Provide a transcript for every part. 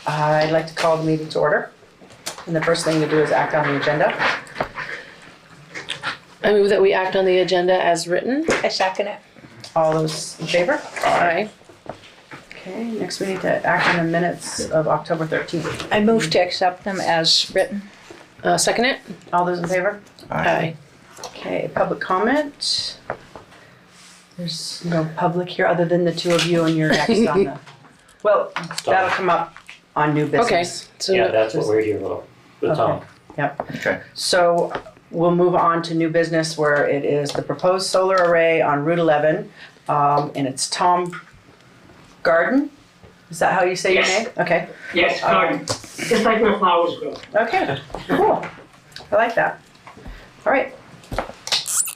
I'd like to call the meeting to order. And the first thing to do is act on the agenda. I move that we act on the agenda as written. I second it. All those in favor? Aye. Okay, next we need to act on the minutes of October 13th. I move to accept them as written. Second it. All those in favor? Aye. Okay, public comment. There's no public here other than the two of you, and you're next on the, well, that'll come up on new business. Okay. So Yeah, that's what we're here for, the Tom. Yep. Okay. So we'll move on to new business where it is the proposed solar array on Route 11. And it's Tom Garden. Is that how you say Yes. your name? Okay. Yes, garden. Just like where flowers grow. Okay, cool. I like that. All right.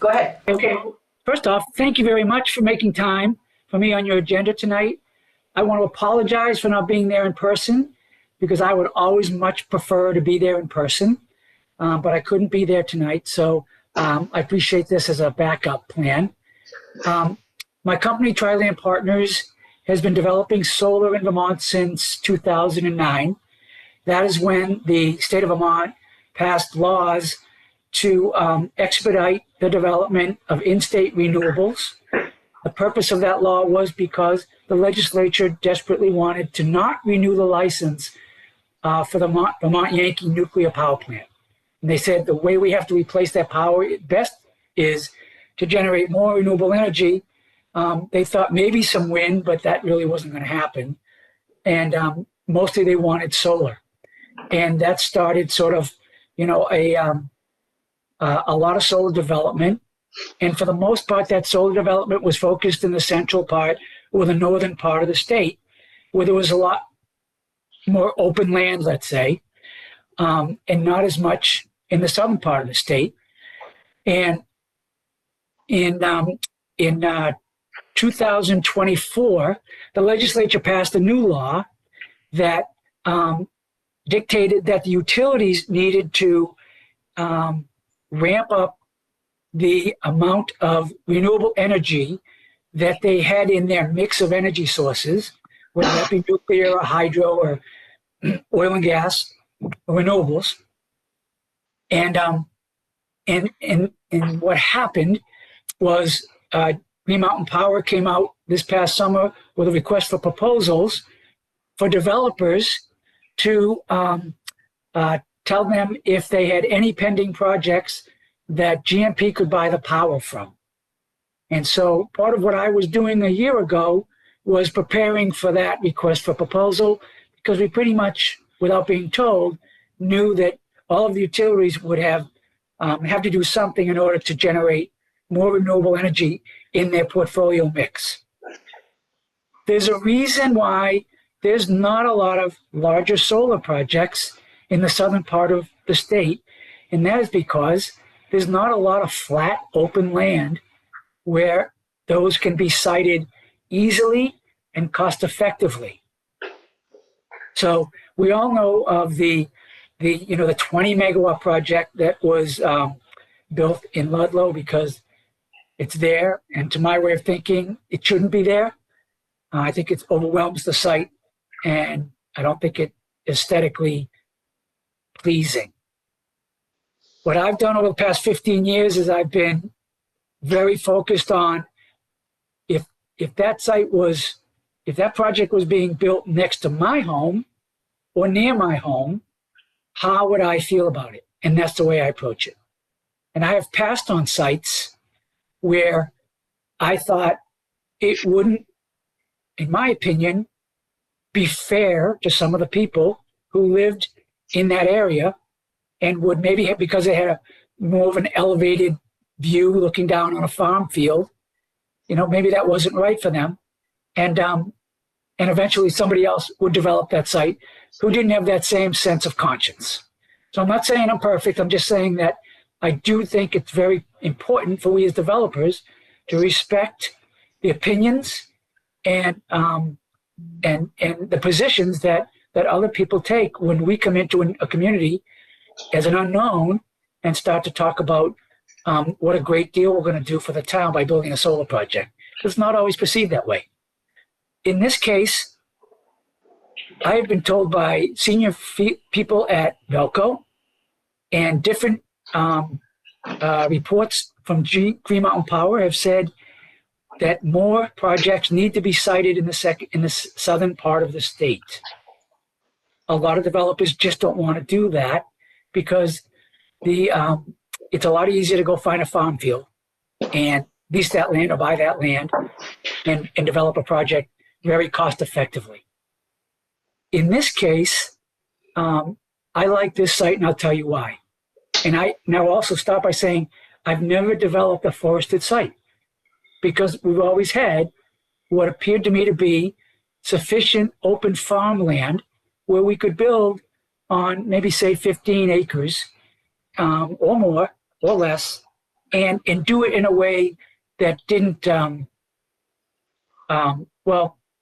Go ahead. Okay, first off, thank you very much for making time for me on your agenda tonight. I want to apologize for not being there in person because I would always much prefer to be there in person, but I couldn't be there tonight. So I appreciate this as a backup plan. My company, Triland Partners, has been developing solar in Vermont since 2009. That is when the state of Vermont passed laws to expedite the development of in-state renewables. The purpose of that law was because the legislature desperately wanted to not renew the license for the Vermont Yankee nuclear power plant. And they said the way we have to replace that power best is to generate more renewable energy. They thought maybe some wind, but that really wasn't going to happen. And mostly they wanted solar. And that started sort of, a lot of solar development. And for the most part, that solar development was focused in the central part or the northern part of the state, where there was a lot more open land, let's say, and not as much in the southern part of the state. And in 2024, the legislature passed a new law that dictated that the utilities needed to ramp up the amount of renewable energy that they had in their mix of energy sources, whether that be nuclear or hydro or oil and gas or renewables. And what happened was Green Mountain Power came out this past summer with a request for proposals for developers to tell them if they had any pending projects that GMP could buy the power from. And so part of what I was doing a year ago was preparing for that request for proposal, because we pretty much, without being told, knew that all of the utilities would have to do something in order to generate more renewable energy in their portfolio mix. There's a reason why there's not a lot of larger solar projects in the southern part of the state, and that is because there's not a lot of flat, open land where those can be sited easily and cost effectively. So we all know of the 20 megawatt project that was built in Ludlow because it's there, and to my way of thinking, it shouldn't be there. I think it overwhelms the site, and I don't think it aesthetically pleasing. What I've done over the past 15 years is I've been very focused on if that project was being built next to my home or near my home, how would I feel about it? And that's the way I approach it. And I have passed on sites where I thought it wouldn't, in my opinion, be fair to some of the people who lived in that area and would maybe have, because they had more of an elevated view looking down on a farm field, maybe that wasn't right for them. And eventually somebody else would develop that site who didn't have that same sense of conscience. So I'm not saying I'm perfect. I'm just saying that I do think it's very important for we as developers to respect the opinions and the positions that other people take when we come into a community as an unknown and start to talk about what a great deal we're going to do for the town by building a solar project. It's not always perceived that way. In this case, I have been told by senior people at Velco and different reports from Green Mountain Power have said that more projects need to be sited in the southern part of the state. A lot of developers just don't want to do that because it's a lot easier to go find a farm field and lease that land or buy that land and develop a project very cost effectively. In this case, I like this site, and I'll tell you why. And I now also start by saying I've never developed a forested site because we've always had what appeared to me to be sufficient open farmland where we could build on maybe say 15 acres or more or less and do it in a way that didn't, well,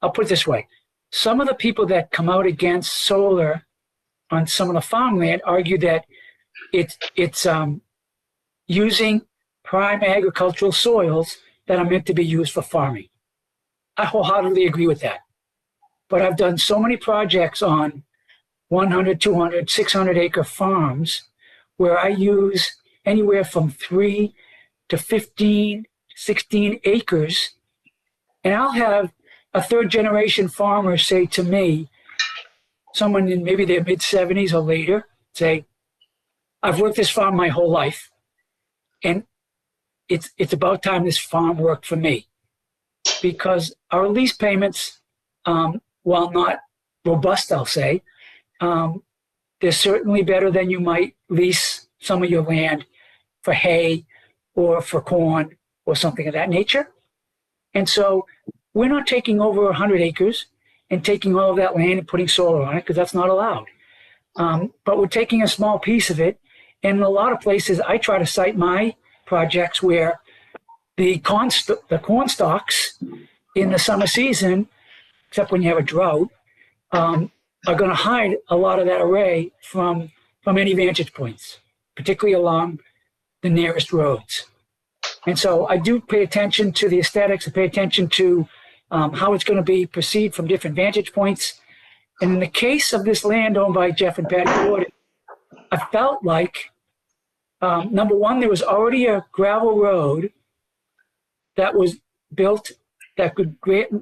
I'll put it this way. Some of the people that come out against solar on some of the farmland argue that it's using prime agricultural soils that are meant to be used for farming. I wholeheartedly agree with that. But I've done so many projects on 100, 200, 600 acre farms where I use anywhere from 3 to 15, 16 acres. And I'll have a third generation farmer say to me, someone in maybe their mid 70s or later, say, I've worked this farm my whole life, and it's about time this farm worked for me. Because our lease payments, while not robust, I'll say, they're certainly better than you might lease some of your land for hay or for corn or something of that nature. And so we're not taking over 100 acres and taking all of that land and putting solar on it because that's not allowed. But we're taking a small piece of it. And in a lot of places, I try to site my projects where the corn stalks in the summer season, except when you have a drought, are going to hide a lot of that array from any vantage points, particularly along the nearest roads. And so I do pay attention to the aesthetics, I pay attention to how it's going to be perceived from different vantage points. And in the case of this land owned by Jeff and Patty Gordon, I felt like, number one, there was already a gravel road that was built that could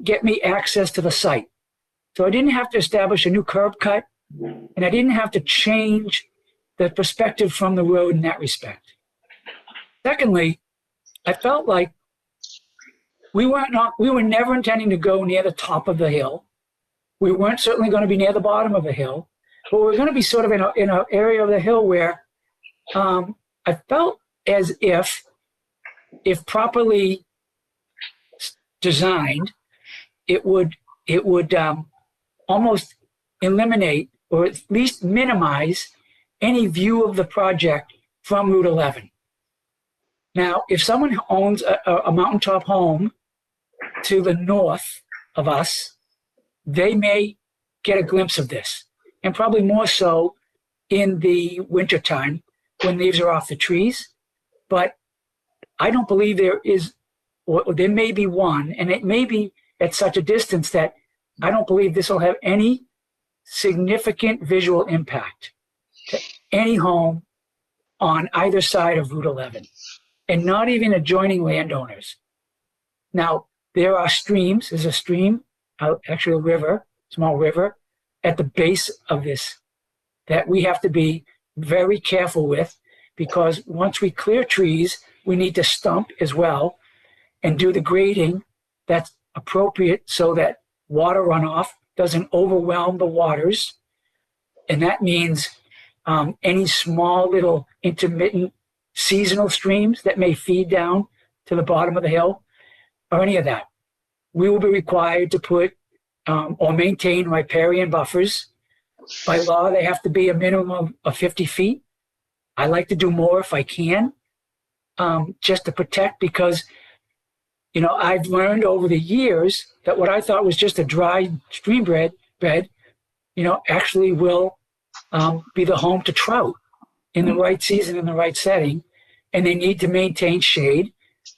get me access to the site. So I didn't have to establish a new curb cut, and I didn't have to change the perspective from the road in that respect. Secondly, I felt like we were never intending to go near the top of the hill. We weren't certainly going to be near the bottom of the hill, but we were going to be sort of in an area of the hill where I felt as if properly designed, it would almost eliminate or at least minimize any view of the project from Route 11. Now, if someone owns a mountaintop home to the north of us, they may get a glimpse of this, and probably more so in the wintertime when leaves are off the trees. But I don't believe there is, or there may be one, and it may be at such a distance that I don't believe this will have any significant visual impact to any home on either side of Route 11, and not even adjoining landowners. Now, there are streams. There's a stream, actually a river, small river, at the base of this that we have to be very careful with, because once we clear trees, we need to stump as well and do the grading that's appropriate so that water runoff doesn't overwhelm the waters. And that means any small little intermittent seasonal streams that may feed down to the bottom of the hill or any of that. We will be required to put or maintain riparian buffers. By law, they have to be a minimum of 50 feet. I like to do more if I can, just to protect, because I've learned over the years that what I thought was just a dry stream bed, actually will be the home to trout in the right season, in the right setting, and they need to maintain shade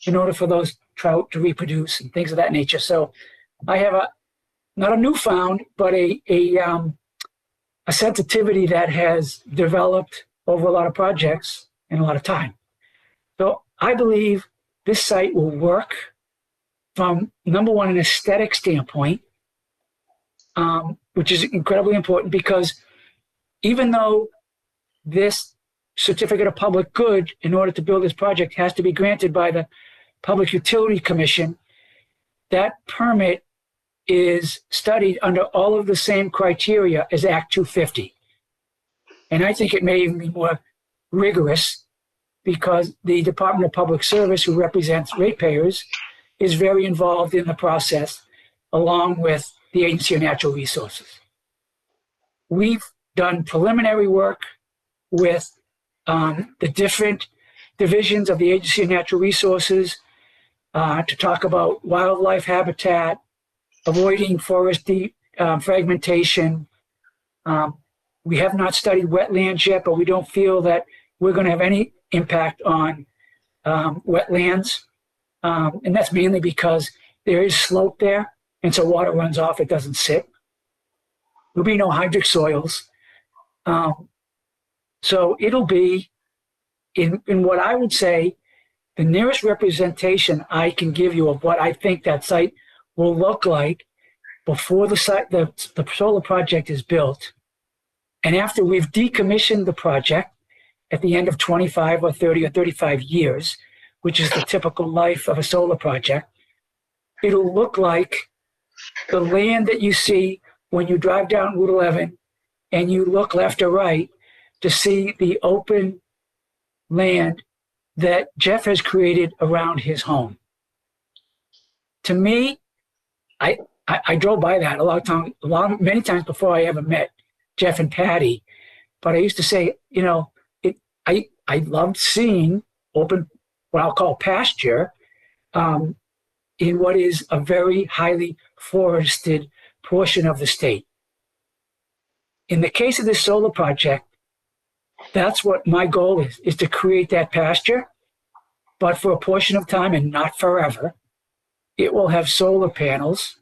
in order for those trout to reproduce and things of that nature. So I have not a newfound, but a sensitivity that has developed over a lot of projects and a lot of time. So I believe this site will work from, number one, an aesthetic standpoint, which is incredibly important because even though this certificate of public good in order to build this project has to be granted by the Public Utility Commission, that permit is studied under all of the same criteria as Act 250. And I think it may even be more rigorous because the Department of Public Service, who represents ratepayers, is very involved in the process along with the Agency of Natural Resources. We've done preliminary work with the different divisions of the Agency of Natural Resources to talk about wildlife habitat, avoiding forest fragmentation. We have not studied wetlands yet, but we don't feel that we're going to have any impact on wetlands. And that's mainly because there is slope there, and so water runs off, it doesn't sit. There'll be no hydric soils. So it'll be, in what I would say, the nearest representation I can give you of what I think that site will look like before the solar project is built. And after we've decommissioned the project at the end of 25 or 30 or 35 years, which is the typical life of a solar project, it'll look like the land that you see when you drive down Route 11 and you look left or right to see the open land that Jeff has created around his home. To me, I drove by that many times before I ever met Jeff and Patty, but I used to say, you know, I loved seeing open, what I'll call pasture, in what is a very highly forested portion of the state. In the case of this solar project, that's what my goal is to create that pasture, but for a portion of time and not forever. It will have solar panels,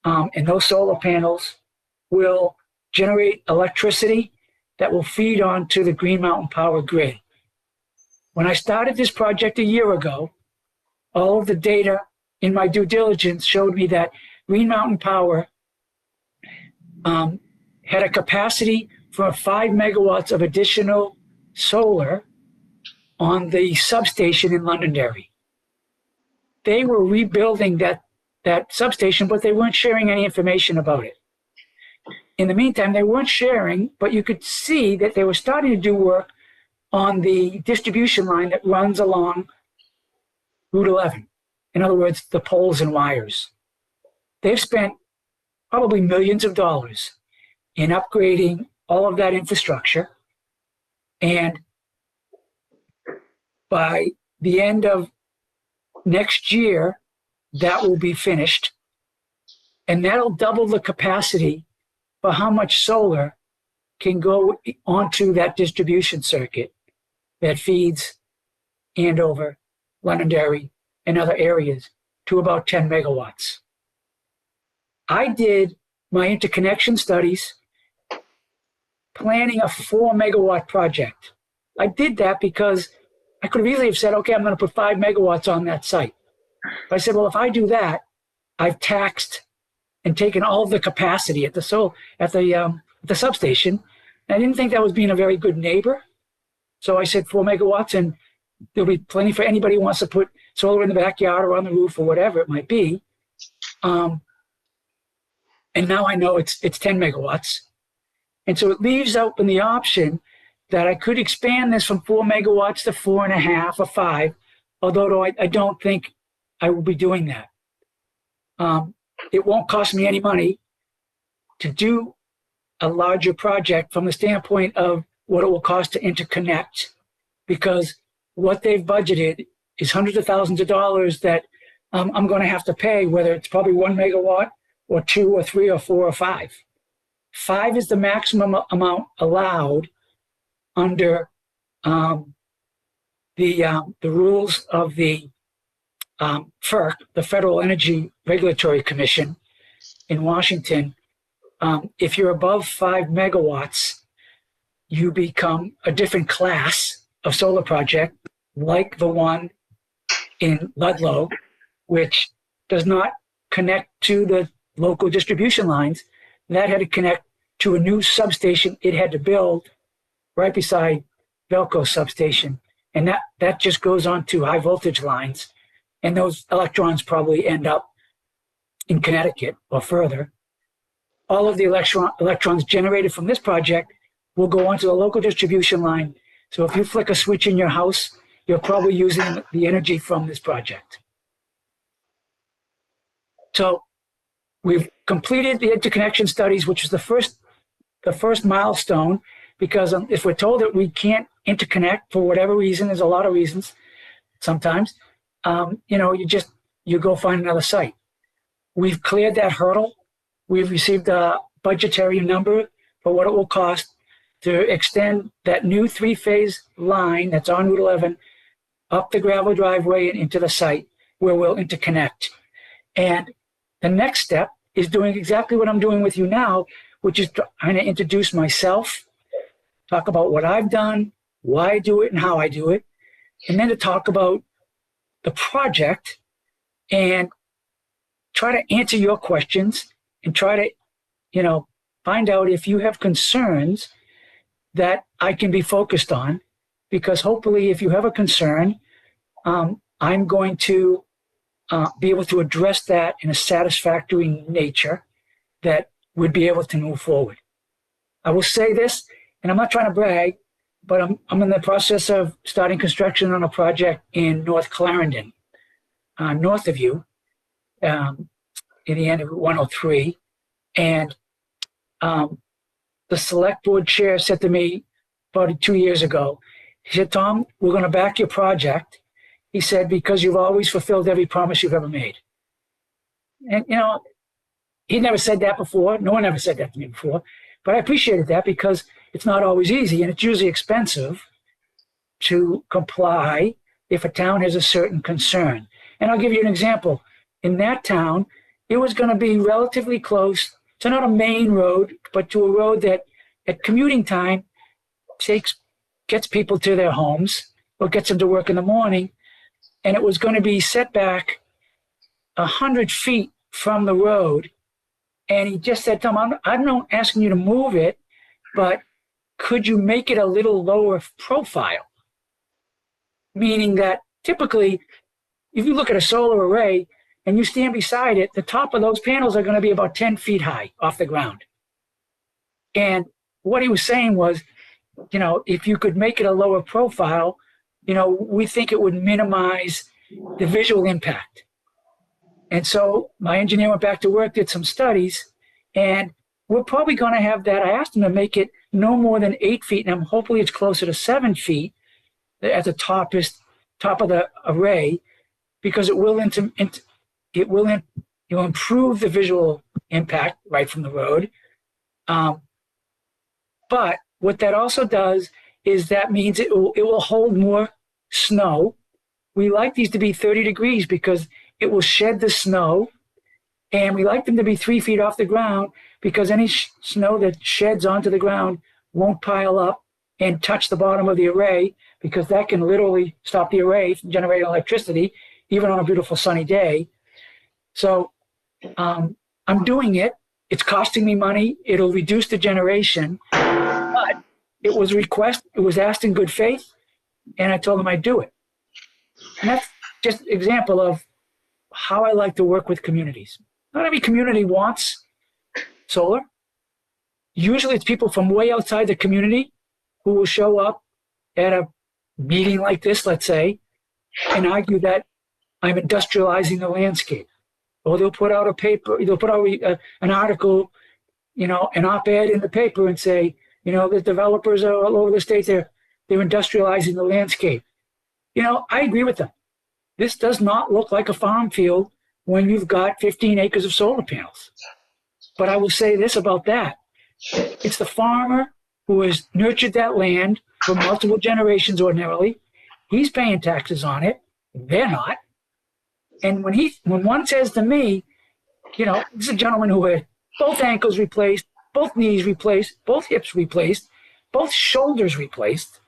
and those solar panels will generate electricity that will feed onto the Green Mountain Power grid. When I started this project a year ago, all of the data in my due diligence showed me that Green Mountain Power had a capacity for 5 megawatts of additional solar on the substation in Londonderry. They were rebuilding that substation, but they weren't sharing any information about it. In the meantime, they weren't sharing, but you could see that they were starting to do work on the distribution line that runs along Route 11. In other words, the poles and wires. They've spent probably millions of dollars in upgrading all of that infrastructure. And by the end of next year, that will be finished. And that'll double the capacity for how much solar can go onto that distribution circuit that feeds Andover, Londonderry, and other areas to about 10 megawatts. I did my interconnection studies planning a 4 megawatt project. I did that because I could have easily have said, okay, I'm going to put 5 megawatts on that site. But I said, well, if I do that, I've taxed and taken all of the capacity at the substation. And I didn't think that was being a very good neighbor. So I said 4 megawatts, and there'll be plenty for anybody who wants to put solar in the backyard or on the roof or whatever it might be. And now I know it's 10 megawatts. And so it leaves open the option that I could expand this from 4 megawatts to 4.5 or 5, although I don't think I will be doing that. It won't cost me any money to do a larger project from the standpoint of what it will cost to interconnect, because what they've budgeted is hundreds of thousands of dollars that I'm going to have to pay, whether it's probably 1 megawatt or 2 or 3 or 4 or 5. 5 is the maximum amount allowed under the rules of the FERC, the Federal Energy Regulatory Commission, in Washington, if you're above 5 megawatts, you become a different class of solar project, like the one in Ludlow, which does not connect to the local distribution lines. That had to connect to a new substation it had to build right beside Velco substation. And that just goes on to high voltage lines. And those electrons probably end up in Connecticut or further. All of the electrons generated from this project will go onto the local distribution line. So if you flick a switch in your house, you're probably using the energy from this project. So we've completed the interconnection studies, which is the first milestone, because if we're told that we can't interconnect for whatever reason, there's a lot of reasons sometimes, you go find another site. We've cleared that hurdle. We've received a budgetary number for what it will cost to extend that new 3-phase line that's on Route 11 up the gravel driveway and into the site where we'll interconnect. And the next step is doing exactly what I'm doing with you now, which is trying to introduce myself, talk about what I've done, why I do it, and how I do it, and then to talk about the project and try to answer your questions and try to, find out if you have concerns that I can be focused on, because hopefully if you have a concern, I'm going to be able to address that in a satisfactory nature that would be able to move forward. I will say this, and I'm not trying to brag, but I'm in the process of starting construction on a project in North Clarendon, north of you, in the end of 103. And the select board chair said to me about 2 years ago, he said, Tom, we're going to back your project. He said, because you've always fulfilled every promise you've ever made. And, he never said that before. No one ever said that to me before. But I appreciated that because it's not always easy, and it's usually expensive to comply if a town has a certain concern. And I'll give you an example. In that town, it was going to be relatively close to not a main road, but to a road that at commuting time gets people to their homes or gets them to work in the morning. And it was going to be set back 100 feet from the road. And he just said, Tom, I'm not asking you to move it, but could you make it a little lower profile? Meaning that typically, if you look at a solar array and you stand beside it, the top of those panels are going to be about 10 feet high off the ground. And what he was saying was, if you could make it a lower profile, we think it would minimize the visual impact. And so my engineer went back to work, did some studies, and we're probably going to have that. I asked him to make it no more than 8 feet, and hopefully it's closer to 7 feet at the top of the array, because it will improve the visual impact right from the road. But what that also does is that means it will hold more snow. We like these to be 30 degrees because it will shed the snow, and we like them to be 3 feet off the ground because any snow that sheds onto the ground won't pile up and touch the bottom of the array, because that can literally stop the array from generating electricity, even on a beautiful sunny day. So I'm doing it. It's costing me money. It'll reduce the generation, but it was asked in good faith, and I told them I'd do it. And that's just an example of how I like to work with communities. Not every community wants solar. Usually it's people from way outside the community who will show up at a meeting like this, let's say, and argue that I'm industrializing the landscape. Or they'll put out an article, an op-ed in the paper and say, the developers are all over the state, they're industrializing the landscape. I agree with them. This does not look like a farm field when you've got 15 acres of solar panels. But I will say this about that. It's the farmer who has nurtured that land for multiple generations ordinarily. He's paying taxes on it. They're not. And when one says to me, This is a gentleman who had both ankles replaced, both knees replaced, both hips replaced, both shoulders replaced.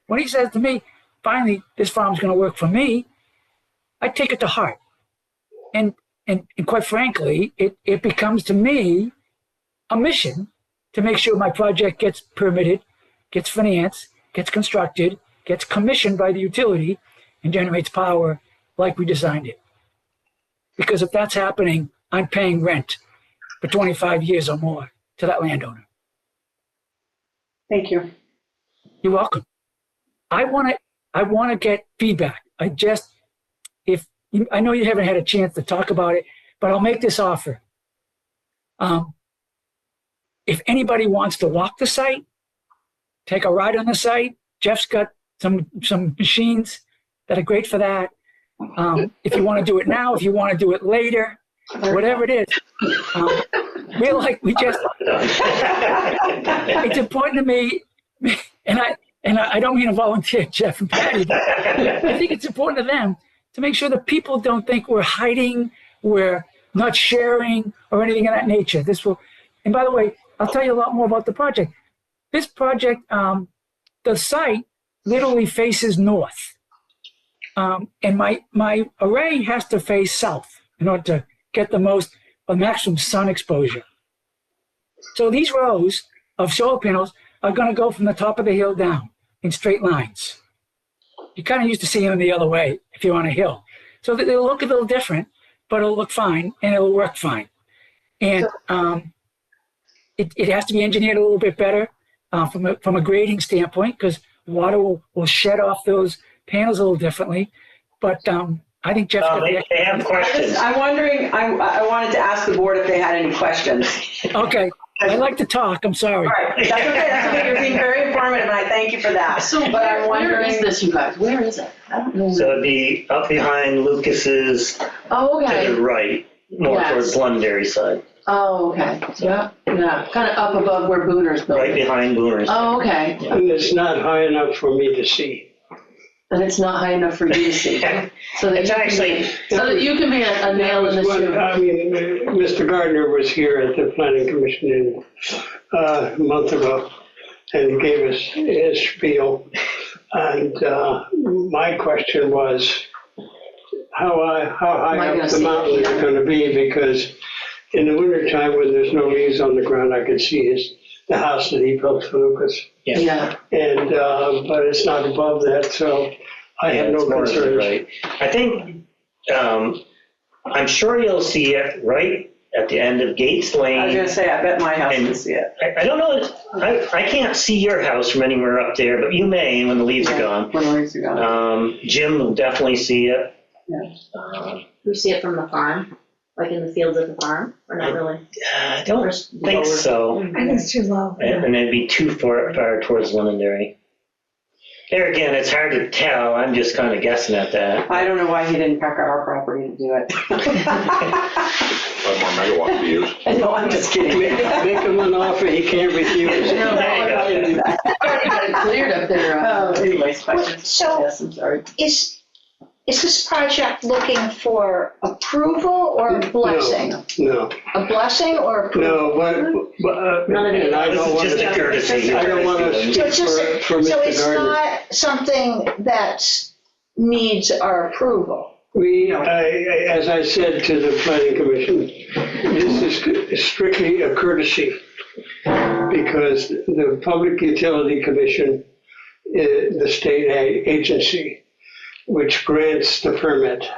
When he says to me, finally, this farm's going to work for me, I take it to heart. And quite frankly, it becomes to me a mission to make sure my project gets permitted, gets financed, gets constructed, gets commissioned by the utility, and generates power like we designed it. Because if that's happening, I'm paying rent for 25 years or more to that landowner. Thank you. You're welcome. I want to get feedback. I know you haven't had a chance to talk about it, but I'll make this offer. If anybody wants to walk the site, take a ride on the site, Jeff's got some machines that are great for that. If you want to do it now, if you want to do it later, whatever it is. It's important to me, and I don't mean to volunteer Jeff and Patty, but I think it's important to them to make sure that people don't think we're hiding, we're not sharing, or anything of that nature. And by the way, I'll tell you a lot more about the project. This project, the site literally faces north. And my array has to face south in order to get the maximum sun exposure. So these rows of solar panels are going to go from the top of the hill down in straight lines. You kind of used to see them the other way if you're on a hill. So they'll look a little different, but it'll look fine and it'll work fine. And it has to be engineered a little bit better from a grading standpoint, because water will shed off those panels a little differently. But I think Jeff's got they have questions. I'm wondering, I wanted to ask the board if they had any questions. Okay. I like to talk. I'm sorry. All right. That's okay. That's okay. You're being very informative, and I thank you for that. So where is this, you guys? Where is it? I don't know. So it'd be up behind Lucas's to the right, more towards Londonderry side. Oh, okay. Yeah. Kind of up above where Booner's building. Right behind Booner's. Oh, okay. And it's not high enough for me to see. And it's not high enough for you to see. So that you can be a nail in the shoe. I mean, Mr. Gardner was here at the Planning Commission a month ago, and he gave us his spiel. And my question was, how high up the mountain is it going to be? Because in the wintertime, when there's no leaves on the ground, I could see the house that he built for Lucas. Yeah. And but it's not above that, so I have no concerns. Right. I think I'm sure you'll see it right at the end of Gates Lane. I was going to say, I bet my house can see it. I don't know. I can't see your house from anywhere up there, but you may when the leaves are gone. When the leaves are gone. Jim will definitely see it. Yeah. You see it from the farm, like in the fields at the farm, or not really? I don't think so. I think it's too low. And it'd be too far towards Londonderry. There again, it's hard to tell. I'm just kind of guessing at that. I don't know why he didn't pack our property to do it. More megawatt to use. No, I'm just kidding. Make him an offer he can't refuse. No, I didn't do that. Already got it cleared up there. Anyways, questions? So Yes, I'm sorry. is this project looking for approval or blessing? No, A blessing or approval? but None of and I This don't is want just a to. courtesy. I don't want to So speak it's just, for so Mr. it's Gardner. not something that needs our approval? As I said to the Planning Commission, this is strictly a courtesy because the Public Utility Commission, the state agency, which grants the permit.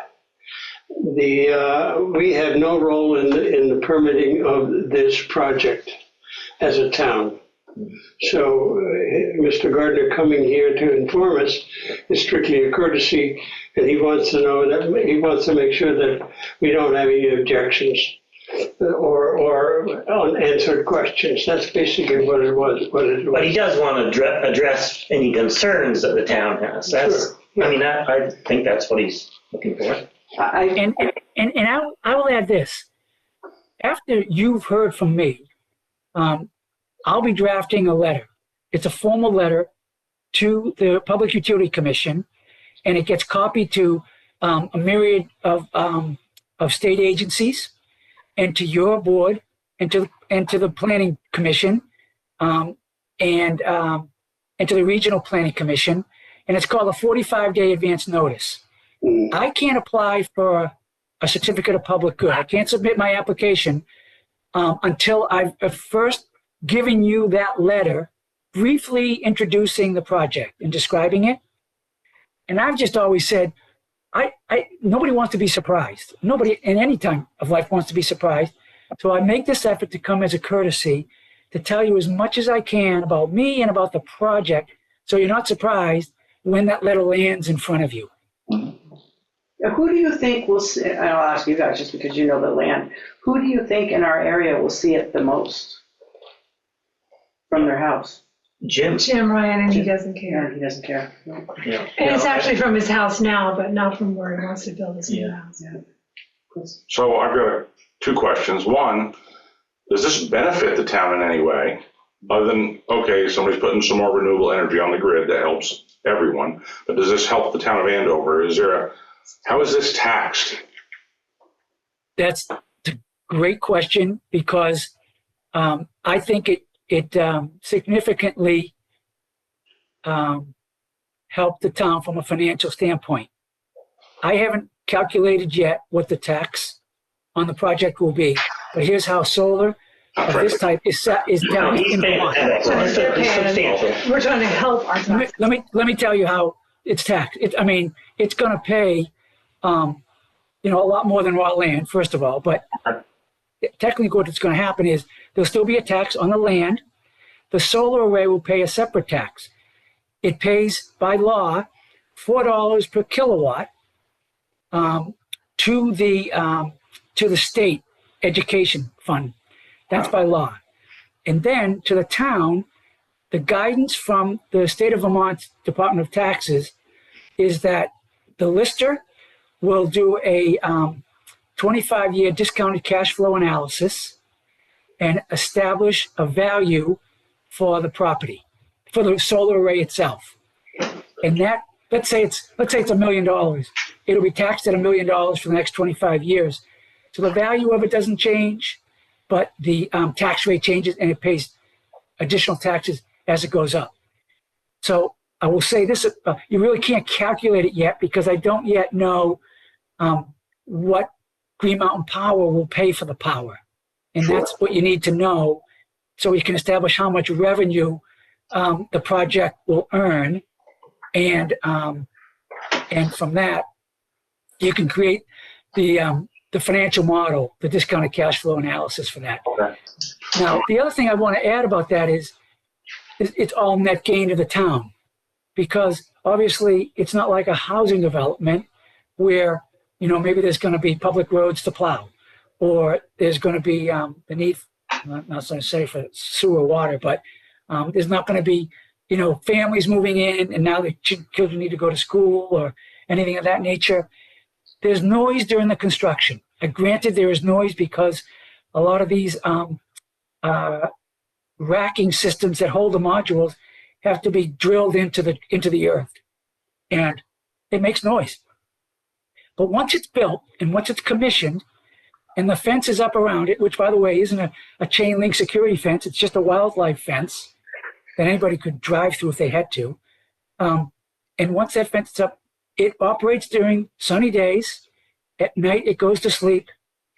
We have no role in the permitting of this project as a town. So Mr. Gardner coming here to inform us is strictly a courtesy, and he wants to know that he wants to make sure that we don't have any objections or unanswered questions. That's basically what it was. But he does want to address any concerns that the town has. That's, sure. I mean, I think that's what he's looking for. And I will add this. After you've heard from me, I'll be drafting a letter. It's a formal letter to the Public Utility Commission, and it gets copied to a myriad of state agencies. and to your board and to the planning commission and to the regional planning commission, and it's called a 45-day advance notice. I can't apply for a certificate of public good. I can't submit my application until I've first given you that letter, briefly introducing the project and describing it. And I've just always said, nobody wants to be surprised. Nobody in any time of life wants to be surprised. So I make this effort to come as a courtesy to tell you as much as I can about me and about the project, so you're not surprised when that letter lands in front of you. Now, who do you think will see, and I'll ask you guys just because you know the land, who do you think in our area will see it the most from their house? Jim. Jim Ryan, and he doesn't Yeah, care. he doesn't care. Yeah. And it's actually from his house now, but not from where he wants to build his new house. So I've got two questions. One, does this benefit the town in any way? Other than, okay, somebody's putting some more renewable energy on the grid that helps everyone, but does this help the town of Andover? How is this taxed? That's a great question, because I think it significantly helped the town from a financial standpoint. I haven't calculated yet what the tax on the project will be, but here's how solar of this type is down in Vermont. We're trying to help our town. Let me tell you how it's taxed. It's going to pay, a lot more than raw land, first of all. But technically, what's going to happen is there'll still be a tax on the land. The solar array will pay a separate tax. It pays by law $4 per kilowatt to the state education fund. That's by law. And then to the town, the guidance from the state of Vermont Department of Taxes is that the lister will do a 25-year discounted cash flow analysis and establish a value for the property, for the solar array itself. And that, let's say it's $1 million. It'll be taxed at $1 million for the next 25 years. So the value of it doesn't change, but the tax rate changes, and it pays additional taxes as it goes up. So I will say this, you really can't calculate it yet, because I don't yet know what Green Mountain Power will pay for the power. And that's what you need to know, so you can establish how much revenue the project will earn. And from that, you can create the financial model, the discounted cash flow analysis for that. Okay. Now, the other thing I want to add about that is it's all net gain to the town, because obviously it's not like a housing development where, maybe there's going to be public roads to plow, or there's going to be the need, I'm not going to say for sewer water, but there's not going to be, families moving in and now the children need to go to school or anything of that nature. There's noise during the construction. Granted, there is noise because a lot of these racking systems that hold the modules have to be drilled into the earth, and it makes noise. But once it's built and once it's commissioned and the fence is up around it, which, by the way, isn't a chain link security fence, it's just a wildlife fence that anybody could drive through if they had to. And once that fence is up, it operates during sunny days. At night, it goes to sleep,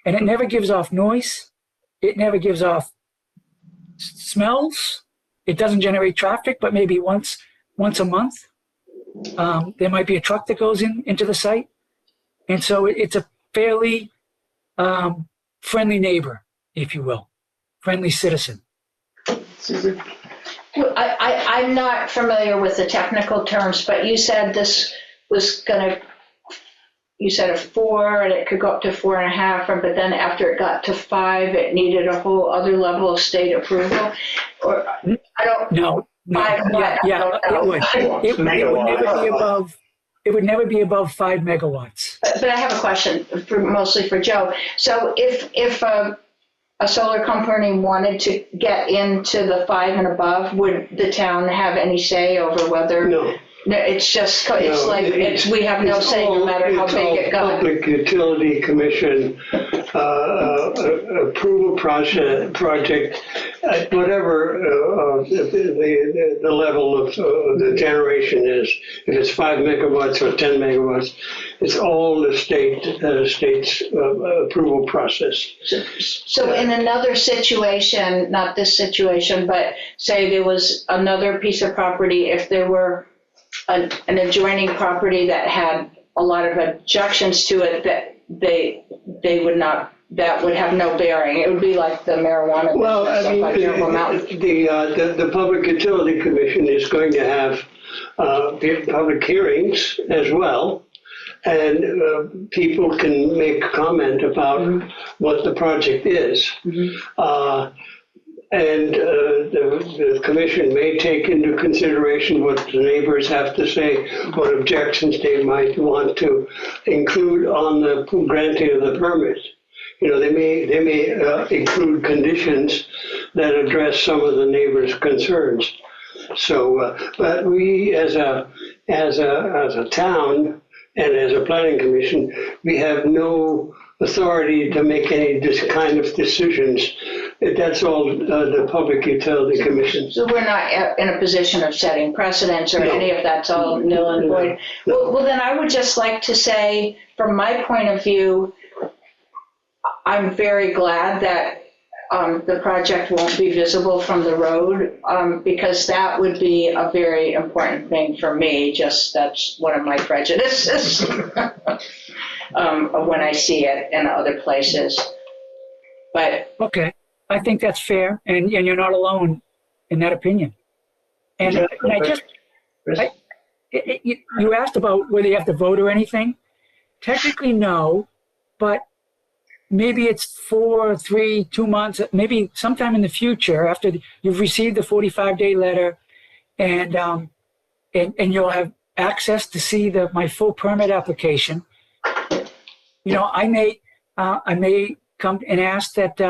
and it never gives off noise. It never gives off smells. It doesn't generate traffic, but maybe once a month, there might be a truck that goes into the site. And so it's a fairly friendly neighbor, if you will, friendly citizen. Susan? I'm not familiar with the technical terms, but you said this was you said a 4 and it could go up to 4.5, but then after it got to 5, it needed a whole other level of state approval? Or I don't know. It would never be above. It would never be above 5 megawatts. But I have a question, mostly for Joe. So if a solar company wanted to get into the 5 and above, would the town have any say over whether? No. No, it's just, we have no say no matter how big it goes. Public Utility Commission approval project at whatever the level of the generation is. If it's 5 megawatts or 10 megawatts, it's all the state's approval process. So in another situation, not this situation, but say there was another piece of property, if there were an adjoining property that had a lot of objections to it, that they would not, that would have no bearing. It would be like the marijuana. Well, I mean, the Public Utility Commission is going to have public hearings as well, and people can make comment about what the project is. And the commission may take into consideration what the neighbors have to say, what objections they might want to include on the granting of the permit. You know, they may include conditions that address some of the neighbors' concerns. So, but we as a town and as a planning commission, we have no authority to make any kind of decisions. That's all the Public Utility Commission. So we're not in a position of setting precedents or any of that's all nil and void. Well, then I would just like to say, from my point of view, I'm very glad that the project won't be visible from the road, because that would be a very important thing for me. Just that's one of my prejudices when I see it in other places. But Okay, I think that's fair, and you're not alone in that opinion. And I just, you asked about whether you have to vote or anything. Technically, no, but maybe it's 4, 3, 2 months, maybe sometime in the future after you've received the 45-day letter, and you'll have access to see my full permit application. You know, I may come and ask that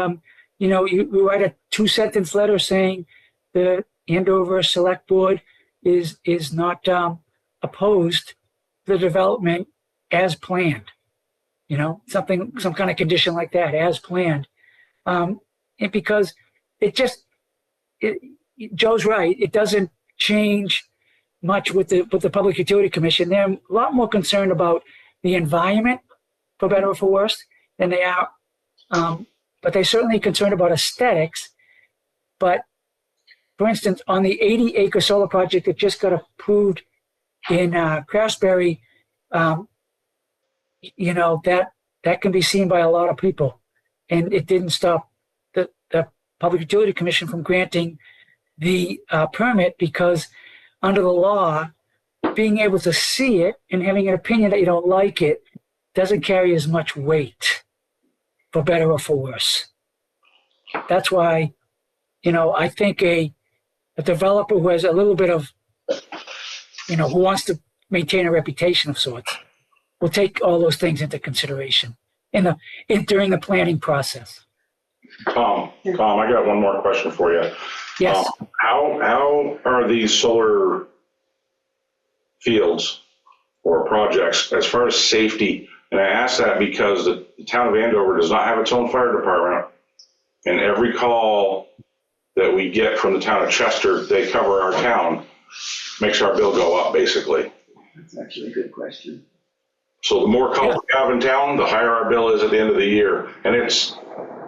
you write a 2-sentence letter saying the Andover Selectboard is not opposed to the development as planned. You know, some kind of condition like that, as planned. And because Joe's right, it doesn't change much with the Public Utility Commission. They're a lot more concerned about the environment, for better or for worse, than they are. But they're certainly concerned about aesthetics. But for instance, on the 80-acre solar project that just got approved in Craftsbury, you know, that can be seen by a lot of people. And it didn't stop the Public Utility Commission from granting the permit, because under the law, being able to see it and having an opinion that you don't like it doesn't carry as much weight, for better or for worse. That's why, you know, I think a developer who has a little bit of, you know, who wants to maintain a reputation of sorts, will take all those things into consideration during the planning process. Tom, I got one more question for you. Yes. How are these solar fields or projects as far as safety? And I ask that because the town of Andover does not have its own fire department, and every call that we get from the town of Chester, they cover our town, makes our bill go up, basically. That's actually a good question. So the more calls we have in town, the higher our bill is at the end of the year, and it's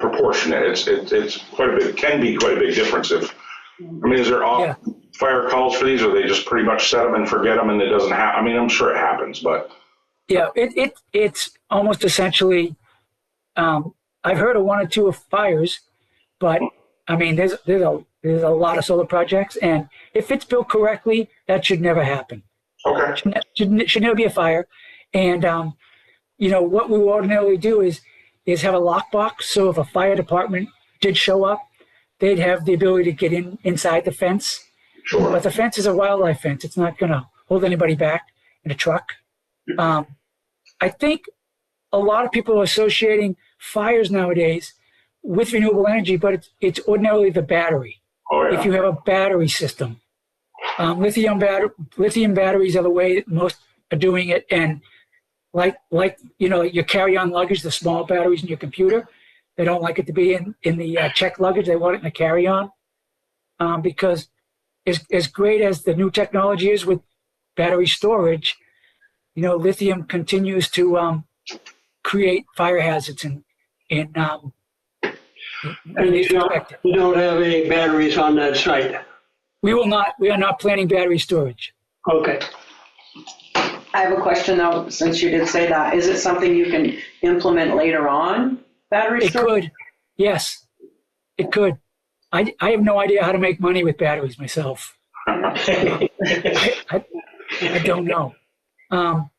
proportionate. It's quite a bit. Can be quite a big difference. Is there fire calls for these, or they just pretty much set them and forget them, and it doesn't happen? I mean, I'm sure it happens, but yeah, it's almost essentially. I've heard of 1 or 2 fires, but I mean, there's a lot of solar projects, and if it's built correctly, that should never happen. Okay. Should never be a fire. And, you know, what we ordinarily do is have a lockbox. So if a fire department did show up, they'd have the ability to get inside the fence. Sure. But the fence is a wildlife fence. It's not going to hold anybody back in a truck. I think a lot of people are associating fires nowadays with renewable energy, but it's ordinarily the battery. Oh, yeah. If you have a battery system. Lithium batteries are the way that most are doing it. And like your carry-on luggage, the small batteries in your computer. They don't like it to be in the checked luggage. They want it in the carry-on because as great as the new technology is with battery storage, lithium continues to create fire hazards and you don't have any batteries on that site? We are not planning battery storage. Okay. I have a question though, since you did say that. Is it something you can implement later on, battery storage? It could, yes, it could. I have no idea how to make money with batteries myself. I don't know. I'm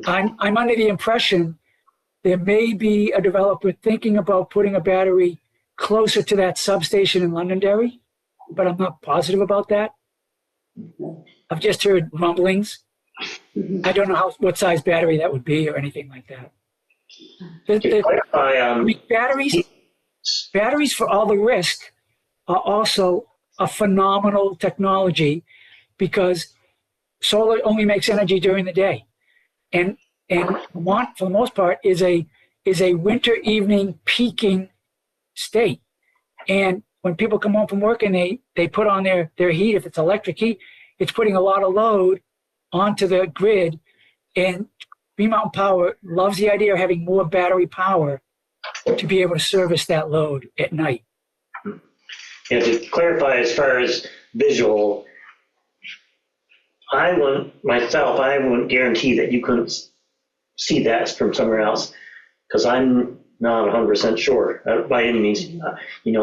under the impression there may be a developer thinking about putting a battery closer to that substation in Londonderry, but I'm not positive about that. I've just heard rumblings. I don't know what size battery that would be or anything like that. Batteries for all the risk are also a phenomenal technology because solar only makes energy during the day. And Vermont, for the most part, is a winter evening peaking state. And when people come home from work and they put on their heat, if it's electric heat, it's putting a lot of load onto the grid. And Green Mountain Power loves the idea of having more battery power to be able to service that load at night. Yeah, to clarify, as far as visual, I wouldn't guarantee that you couldn't see that from somewhere else, because I'm not 100% sure by any means.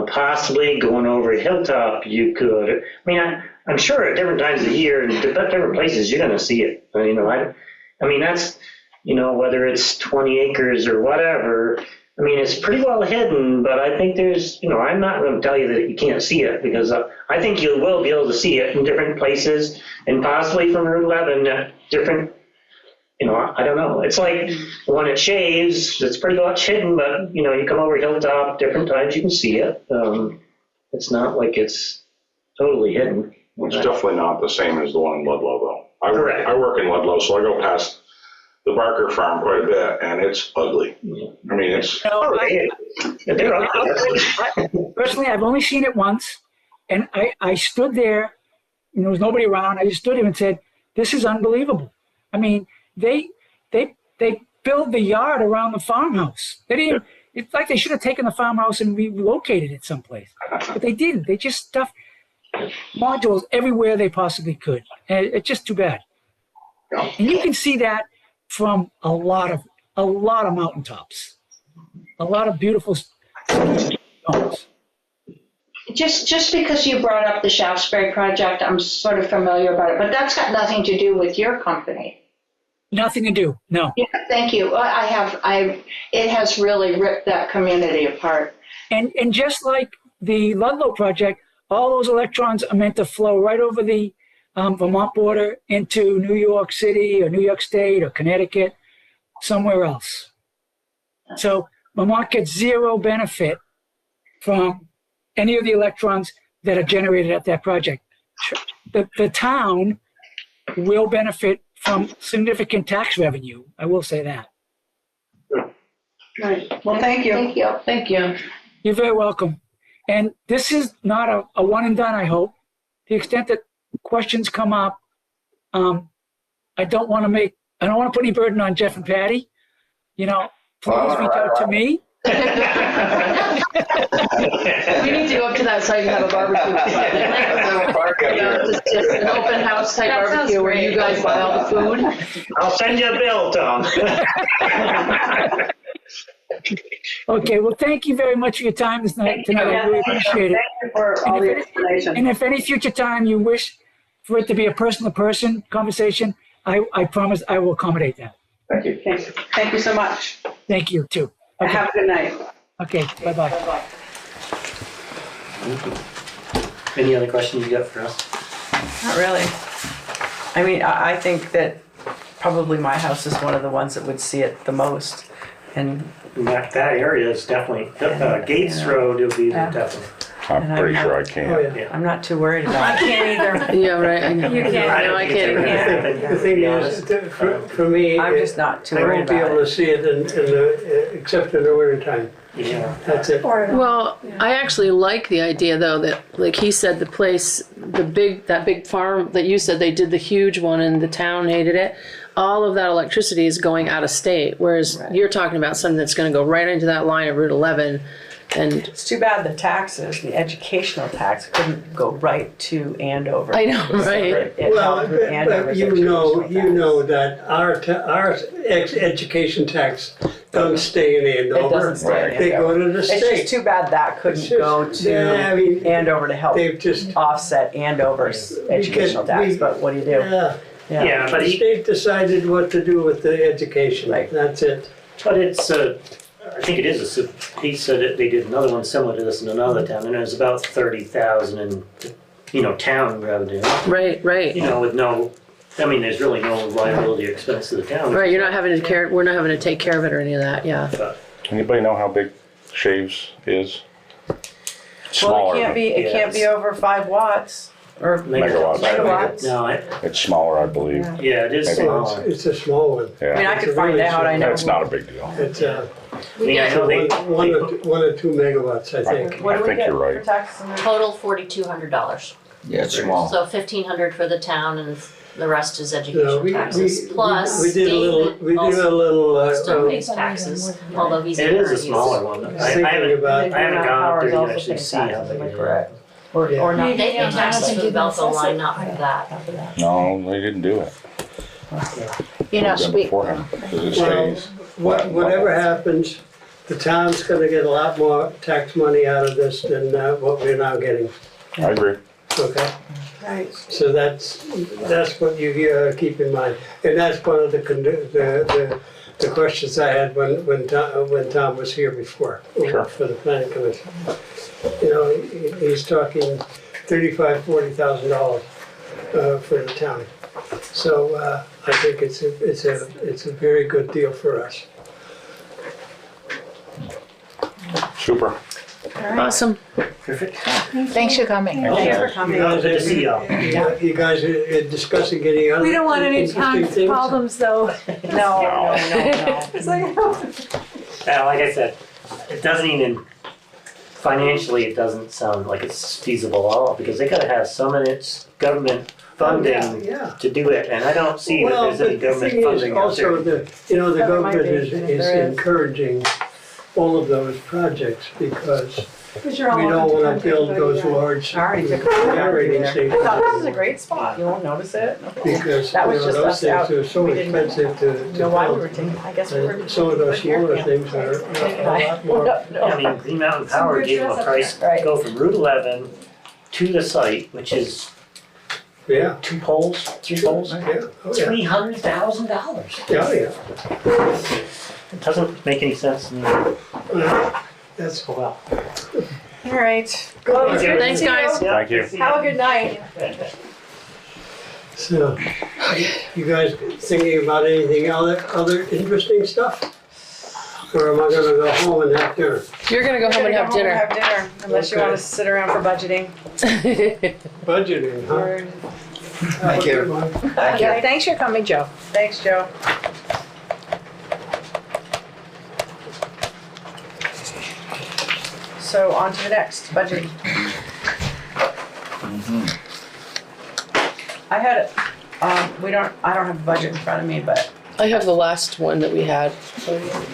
Possibly going over a hilltop, you could. I mean, I'm sure at different times of the year and different places you're going to see it. That's, whether it's 20 acres or whatever. I mean, it's pretty well hidden, but I think there's, I'm not going to tell you that you can't see it, because I think you will be able to see it in different places and possibly from Route 11 at different, I don't know. It's like when it shaves, it's pretty much hidden, but, you come over Hilltop, different times you can see it. It's not like it's totally hidden. It's definitely not the same as the one in Ludlow, though. I work in Ludlow, so I go past the Barker farm quite a bit, and it's ugly. I mean, it's... Personally, I've only seen it once, and I stood there, there was nobody around. I just stood there and said, this is unbelievable. I mean, they built the yard around the farmhouse. They didn't. It's like they should have taken the farmhouse and relocated it someplace, but they didn't. They just stuffed modules everywhere they possibly could, and it's just too bad. And you can see that from a lot of mountaintops, a lot of beautiful homes. Just because you brought up the Shaftesbury project, I'm sort of familiar about it, but that's got nothing to do with your company. Nothing to do, no. Yeah, thank you. It has really ripped that community apart. And just like the Ludlow project, all those electrons are meant to flow right over the Vermont border into New York City or New York State or Connecticut, somewhere else. So Vermont gets zero benefit from any of the electrons that are generated at that project. The town will benefit from significant tax revenue. I will say that. Right. Well, thank you. Thank you. Thank you. You're very welcome. And this is not a one and done, I hope. To the extent that questions come up, I don't want to put any burden on Jeff and Patty. Please reach out to me. We need to go up to that site and have a barbecue. Just an open house type barbecue where you guys buy all the food. I'll send you a bill, Tom. Okay, well, thank you very much for your time tonight. I really appreciate it. Thank you for all the explanation. And if any future time you wish for it to be a person-to-person conversation, I promise I will accommodate that. Thank you. Thank you so much. Thank you, too. Okay. Have a good night. Okay, bye-bye. Any other questions you got for us? Not really. I mean, I think that probably my house is one of the ones that would see it the most. And That area is definitely, Gates Road will be the definite. And I'm pretty I'm sure I Oh, can. yeah. I'm not too worried about it. I can't either. Yeah, right, I know. You can't. No, I can't either. The thing is, for me, I'm just not too I worried won't be about able to it. see it except in the winter time. Yeah. That's it. Well, I actually like the idea though that, like he said, that big farm that you said they did the huge one and the town hated it. All of that electricity is going out of state, whereas you're talking about something that's going to go right into that line of Route 11. And It's too bad the taxes, the educational tax, couldn't go right to Andover. I know, right? It Well, held with Andover's but you educational know tax. that our education tax doesn't stay in Andover. It doesn't stay in They go Andover. to the It's just state. too bad that couldn't go Yeah, I to mean, Andover to help they've just, offset Andover's educational tax, but what do you do? yeah. Yeah, but The state decided what to do with the education. Right. That's it. But it's, I think it is, he said that they did another one similar to this in another town, and it was about 30,000 in, town revenue. right, With no, I mean, there's really no liability or expense to the town. right. You're not having to care. We're not having to take care of it or any of that. Yeah. But Anybody know how big Shaves is? Well, Smaller. it can't be over 5 watts or Megawatts. megawatts. No, It's smaller, I believe. yeah, it is Maybe. smaller. It's a small one. I mean, Yeah. I could find out, I know. It's not a big deal. It's I know they, one or two megawatts, I think. What do I we think get you're for right. taxes on that? Total $4,200. Yeah, it's small. So $1,500 for the town and the rest is No, education taxes. Plus, we did a David also little, still pays taxes, although he's. it is a he's- smaller one. I thinking haven't, about. I haven't gone up there to Powers actually also see pay how taxes, big am I it correct? is. Yeah. Or not? They pay taxes for the Belleville assess line, it. not for that. No, they didn't do it. You know, Done before him, 'cause it Well, stays. whatever happens, the town's gonna get a lot more tax money out of this than what we're now getting, I agree. okay? Right. So that's what you keep in mind. And that's one of the questions I had when Tom was here before, Sure. for the planning commission. He's talking $35,000-$40,000 for the town. So I think it's a very good deal for us. Super. Awesome. Perfect. thanks for coming. Thanks for coming. You guys, Good to see y'all. you guys are discussing getting other We don't want any interesting town things? problems though. No. It's like, Like I said, it doesn't even, financially, it doesn't sound like it's feasible at all, because they gotta have some of its government funding Yeah. to do it, and I don't see that Well, there's but any the government thing is funding out also there. the government might be. is There is. encouraging all of those projects because because you're all we don't welcome to want to come build take those a look. large I already took a photo generating there. I stations. thought this was a great spot. You won't notice it? Because That was just those us out. things are so We didn't expensive to know why we build. were taking, I guess we were. And some of those smaller things are a lot more. I mean, Green Mountain Power gave them a price to Right. go from Route 11 to the site, which is Yeah, 2 poles, 3 poles, yeah, oh yeah, $300,000. yeah, yeah. It doesn't make any sense to me. That's, Well, All right. Thanks, guys. Thank you. Have a good night. so, you guys thinking about anything other interesting stuff? Or am I gonna go home and have dinner? You're gonna go home and have dinner. Have dinner, unless you Okay. want to sit around for budgeting. Budgeting, huh? Or- Thank you. Okay, Thanks for coming, Joe. thanks, Joe. So on to the next, budget. I had, I don't have a budget in front of me, but I have the last one that we had,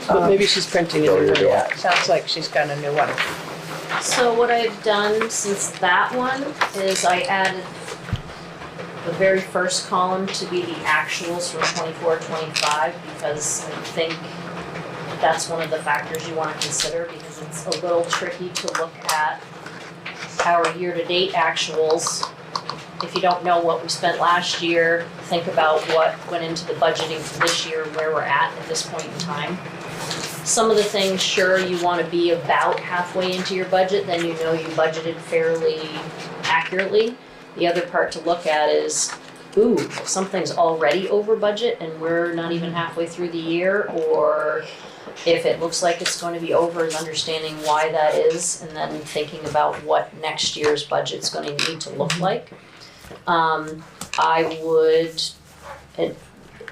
but maybe she's printing it. Yeah, sounds like she's got a new one. So what I've done since that one is I added the very first column to be the actuals for 24-25 because I think that's one of the factors you want to consider because it's a little tricky to look at our year-to-date actuals. If you don't know what we spent last year, think about what went into the budgeting for this year, where we're at this point in time. Some of the things, sure, you want to be about halfway into your budget, then you know you budgeted fairly accurately. The other part to look at is ooh, something's already over budget and we're not even halfway through the year, or if it looks like it's going to be over, is understanding why that is, and then thinking about what next year's budget's going to need to look like. I would,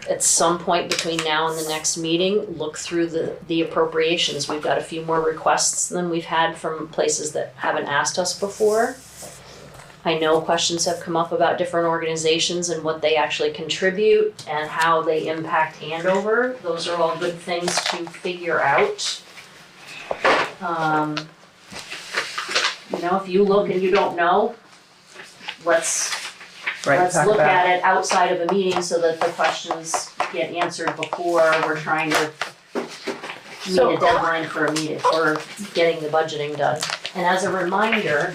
at some point between now and the next meeting, look through the appropriations. We've got a few more requests than we've had from places that haven't asked us before. I know questions have come up about different organizations and what they actually contribute and how they impact Andover. Those are all good things to figure out. If you look and you don't know, let's look at it outside of a meeting so that the questions get answered before we're trying to meet a deadline for a meeting or getting the budgeting done. And as a reminder,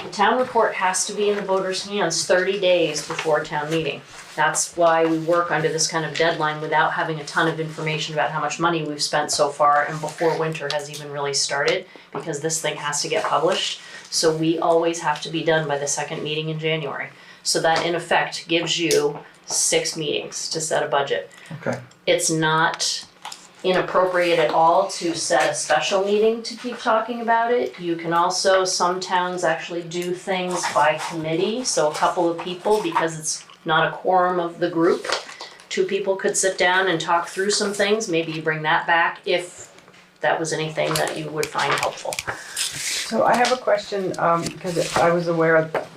the town report has to be in the voters' hands 30 days before town meeting. That's why we work under this kind of deadline without having a ton of information about how much money we've spent so far and before winter has even really started, because this thing has to get published. So we always have to be done by the second meeting in January. So that in effect gives you 6 meetings to set a budget. Okay. It's not inappropriate at all to set a special meeting to keep talking about it. You can also, some towns actually do things by committee, so a couple of people, because it's not a quorum of the group, 2 people could sit down and talk through some things. Maybe you bring that back if that was anything that you would find helpful. So I have a question, because I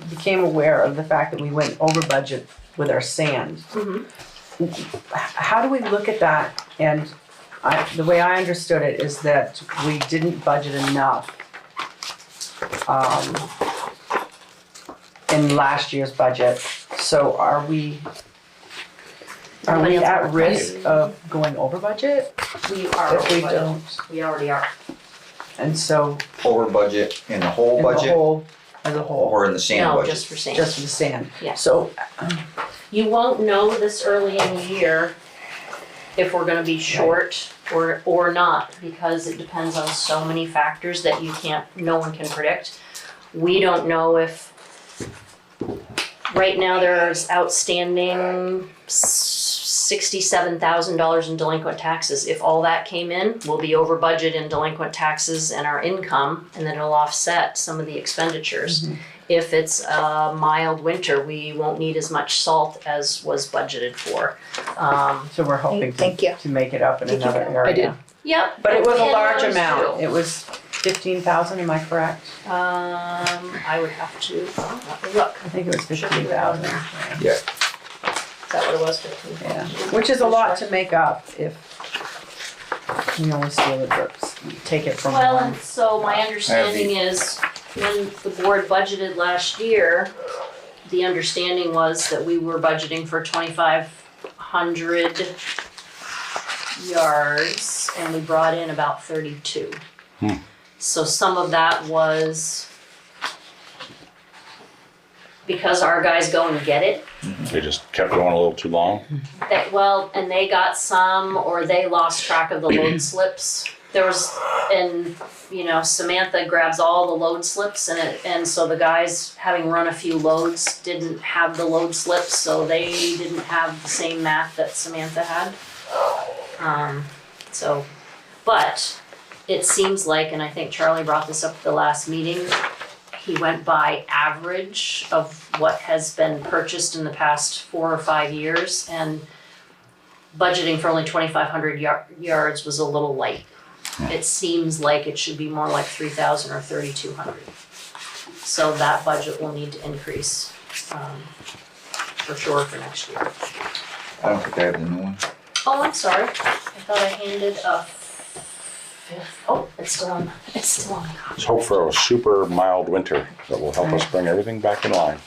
became aware of the fact that we went over budget with our sand. How do we look at that? And the way I understood it is that we didn't budget enough in last year's budget. So are we at risk of going over budget? We are If we over budget. don't? We already are. And so Over budget in the whole budget as a whole, or in the sand No, budget? just for sand. just for the sand. Yeah. So You won't know this early in the year if we're gonna be short or not, because it depends on so many factors that no one can predict. We don't know if, right now there's outstanding $67,000 in delinquent taxes. If all that came in, we'll be over budget in delinquent taxes and our income, and then it'll offset some of the expenditures. If it's a mild winter, we won't need as much salt as was budgeted for. so we're hoping Thank you. to make it up in another area. I did. Yep. But it was a and large those amount. too. It was 15,000, am I correct? I would have to let me look. I think it was 15,000. Yeah. Is that what it was? 15? Yeah, which is a lot to make up if you only steal it, take it from Well, one. and so my understanding is when the board budgeted last year, the understanding was that we were budgeting for 2,500 yards and we brought in about 32. So some of that was because our guys go and get it. They just kept going a little too long. And they got some, or they lost track of the load slips. Samantha grabs all the load slips and so the guys, having run a few loads, didn't have the load slips, so they didn't have the same math that Samantha had. But it seems like, and I think Charlie brought this up at the last meeting, he went by average of what has been purchased in the past 4 or 5 years, and budgeting for only 2,500 yards was a little light. It seems like it should be more like 3,000 or 3,200. So that budget will need to increase, for sure for next year. I don't think I have the new one. Oh, I'm sorry. I thought I handed a fifth. Oh, it's still on the Let's hope for a super mild winter that will help us bring everything back in line.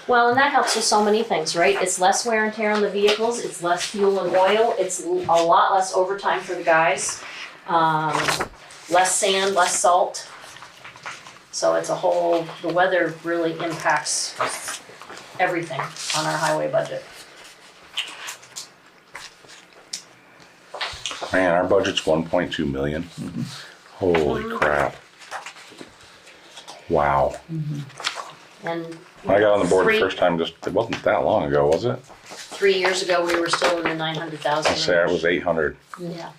Well, and that helps with so many things, right? It's less wear and tear on the vehicles, it's less fuel and oil, it's a lot less overtime for the guys. Less sand, less salt. So it's the weather really impacts everything on our highway budget. Man, our budget's 1.2 million. Holy crap. Wow. And When I got on the board the Three- first time, it wasn't that long ago, was it? 3 years ago, we were still in the 900,000 I range. say it was 800. Yeah,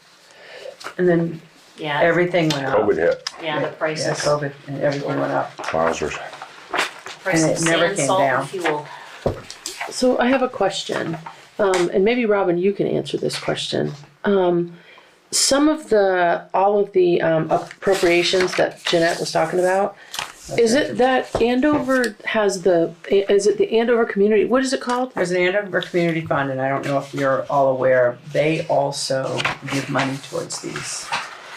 And then yeah, everything went up. COVID hit. yeah, the Yeah, prices. COVID, and everything went up. Wowzers. Price And of it never sand, came salt, down. and fuel. So I have a question, and maybe Robin, you can answer this question. All of the appropriations that Jeanette was talking about, is it that Andover has is it the Andover Community, what is it called? There's an Andover Community Fund, and I don't know if you're all aware, they also give money towards these.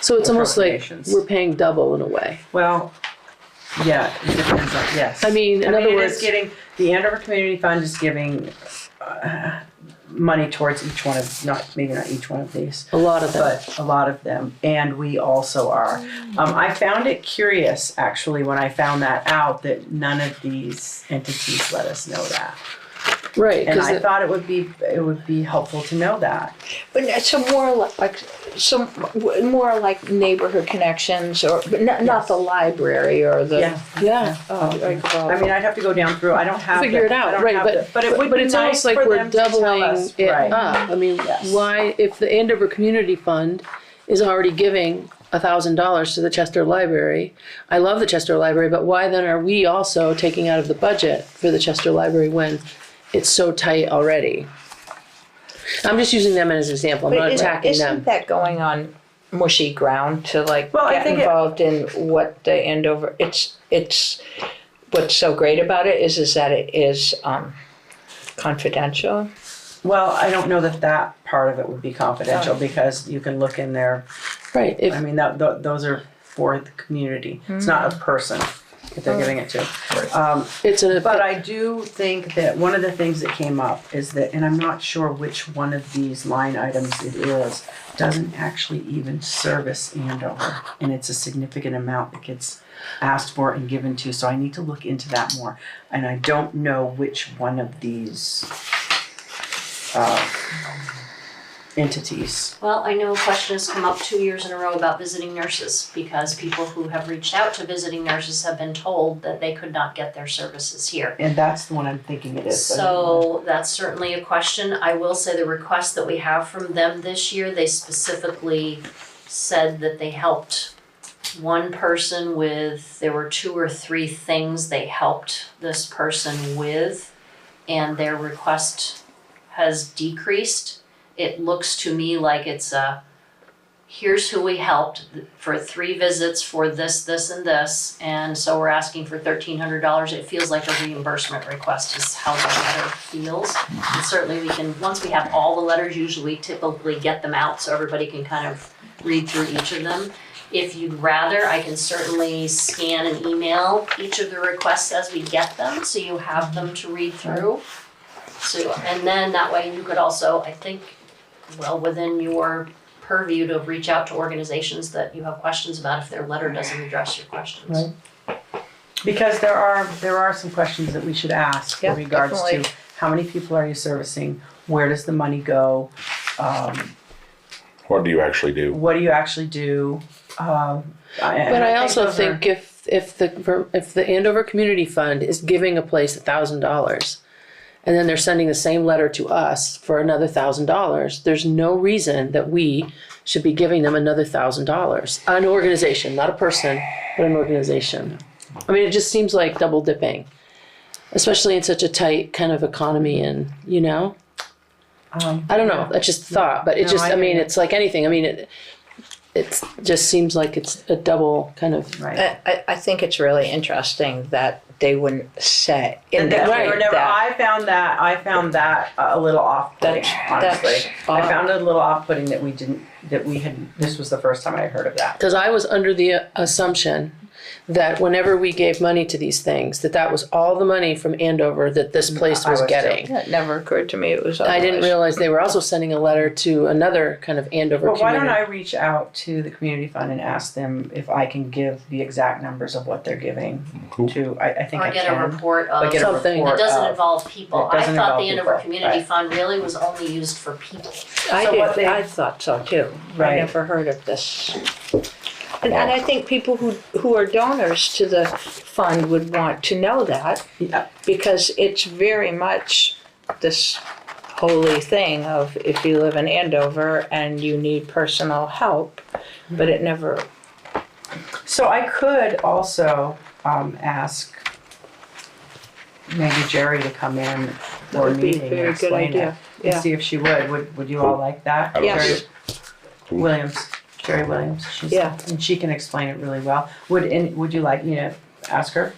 So it's almost like Appropriations. we're paying double in a way. Well, yeah, it depends on, yes. I mean, in other it words- is getting, the Andover Community Fund is giving money towards each one of, maybe not each one of these, A lot of them. but a lot of them, and we also are. I found it curious, actually, when I found that out, that none of these entities let us know that. Right, And I because thought it would be helpful to know that. But so more like neighborhood connections, or but not the library or the. yeah. I mean, I'd have to go down through, I don't have. Figure it out, right, but it would be it's nice almost like for we're them to tell doubling us, it right. up. I mean, Yes. why, if the Andover Community Fund is already giving $1,000 to the Chester Library, I love the Chester Library, but why then are we also taking out of the budget for the Chester Library when it's so tight already? I'm just using them as an example, I'm not attacking them. Isn't that going on mushy ground to like Well, I get think involved in what the Andover? It's what's so great about it is that it is confidential. Well, I don't know that part of it would be confidential, because you can look in there, Right, if, I mean, those are for the community, it's not a person that they're giving it to. it's an, But I do think that one of the things that came up is that, and I'm not sure which one of these line items it is, doesn't actually even service Andover, and it's a significant amount that gets asked for and given to, so I need to look into that more. And I don't know which one of these entities. Well, I know a question has come up 2 years in a row about visiting nurses, because people who have reached out to visiting nurses have been told that they could not get their services here. And that's the one I'm thinking it is. So that's certainly a question. I will say the request that we have from them this year, they specifically said that they helped one person with, there were 2 or 3 things they helped this person with, and their request has decreased. It looks to me like it's here's who we helped for 3 visits for this, this, and this, and so we're asking for $1,300. It feels like a reimbursement request is how the letter feels. And certainly we can, once we have all the letters, usually we typically get them out so everybody can kind of read through each of them. If you'd rather, I can certainly scan and email each of the requests as we get them, so you have them to read through. So, and then that way you could also, I think, well, within your purview to reach out to organizations that you have questions about if their letter doesn't address your questions. Right. Because there are some questions that we should ask in regards definitely. to how many people are you servicing, where does the money go, What do you actually do? what do you actually do? but I also think if the Andover Community Fund is giving a place $1,000, and then they're sending the same letter to us for another $1,000, there's no reason that we should be giving them another $1,000. An organization, not a person, but an organization. I mean, it just seems like double dipping, especially in such a tight kind of economy, and I don't know, that's just a thought, but it No, just, I I mean, hear you. it's like anything. I mean, it just seems like it's a double kind of. Right. I think it's really interesting that they wouldn't say in And the that we right were never, that. I found that a little off-putting, honestly. I found it a little off-putting that this was the first time I heard of that. Because I was under the assumption that whenever we gave money to these things, that was all the money from Andover that this place I was was getting. It never occurred to me it was. I didn't otherwise. realize they were also sending a letter to another kind of Andover Well, why don't community. I reach out to the community fund and ask them if I can give the exact numbers of what they're giving to, I think I Or get can. a report of, But get a Something. report it doesn't of- involve people. It doesn't I thought involve the Andover people, Community right. Fund really was only used for people. I So did. what they- I thought so too. Right. I never heard of this. And I think people who are donors to the fund would want to know that, Yeah. because it's very much this holy thing of if you live in Andover and you need personal help, but it never, So I could also ask maybe Jerry to come in That for a would be a meeting very and good explain it. idea. And Yeah. see if she would. Would you all like that? I don't Yes. think Williams, Jerry Williams. Yeah. And she can explain it really well. Would you like me to ask her?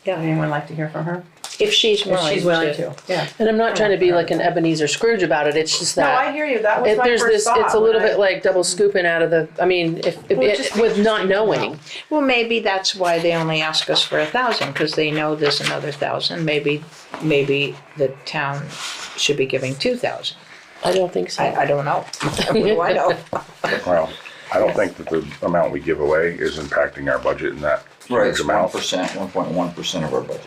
Yeah. Would anyone like to hear from her? if she's If willing she's willing to, yeah. And I'm not trying to be like an Ebenezer Scrooge about it, it's just No, that. I hear you. That was my There's first this, thought. it's a little when bit like double scooping out of the, I mean, with not knowing. Well, maybe that's why they only ask us for 1,000, because they know there's another 1,000. Maybe the town should be giving 2,000. I don't think so. I don't know. What do I know? Well, I don't think that the amount we give away is impacting our budget in that Right, huge it's amount. 1.1% of our budget,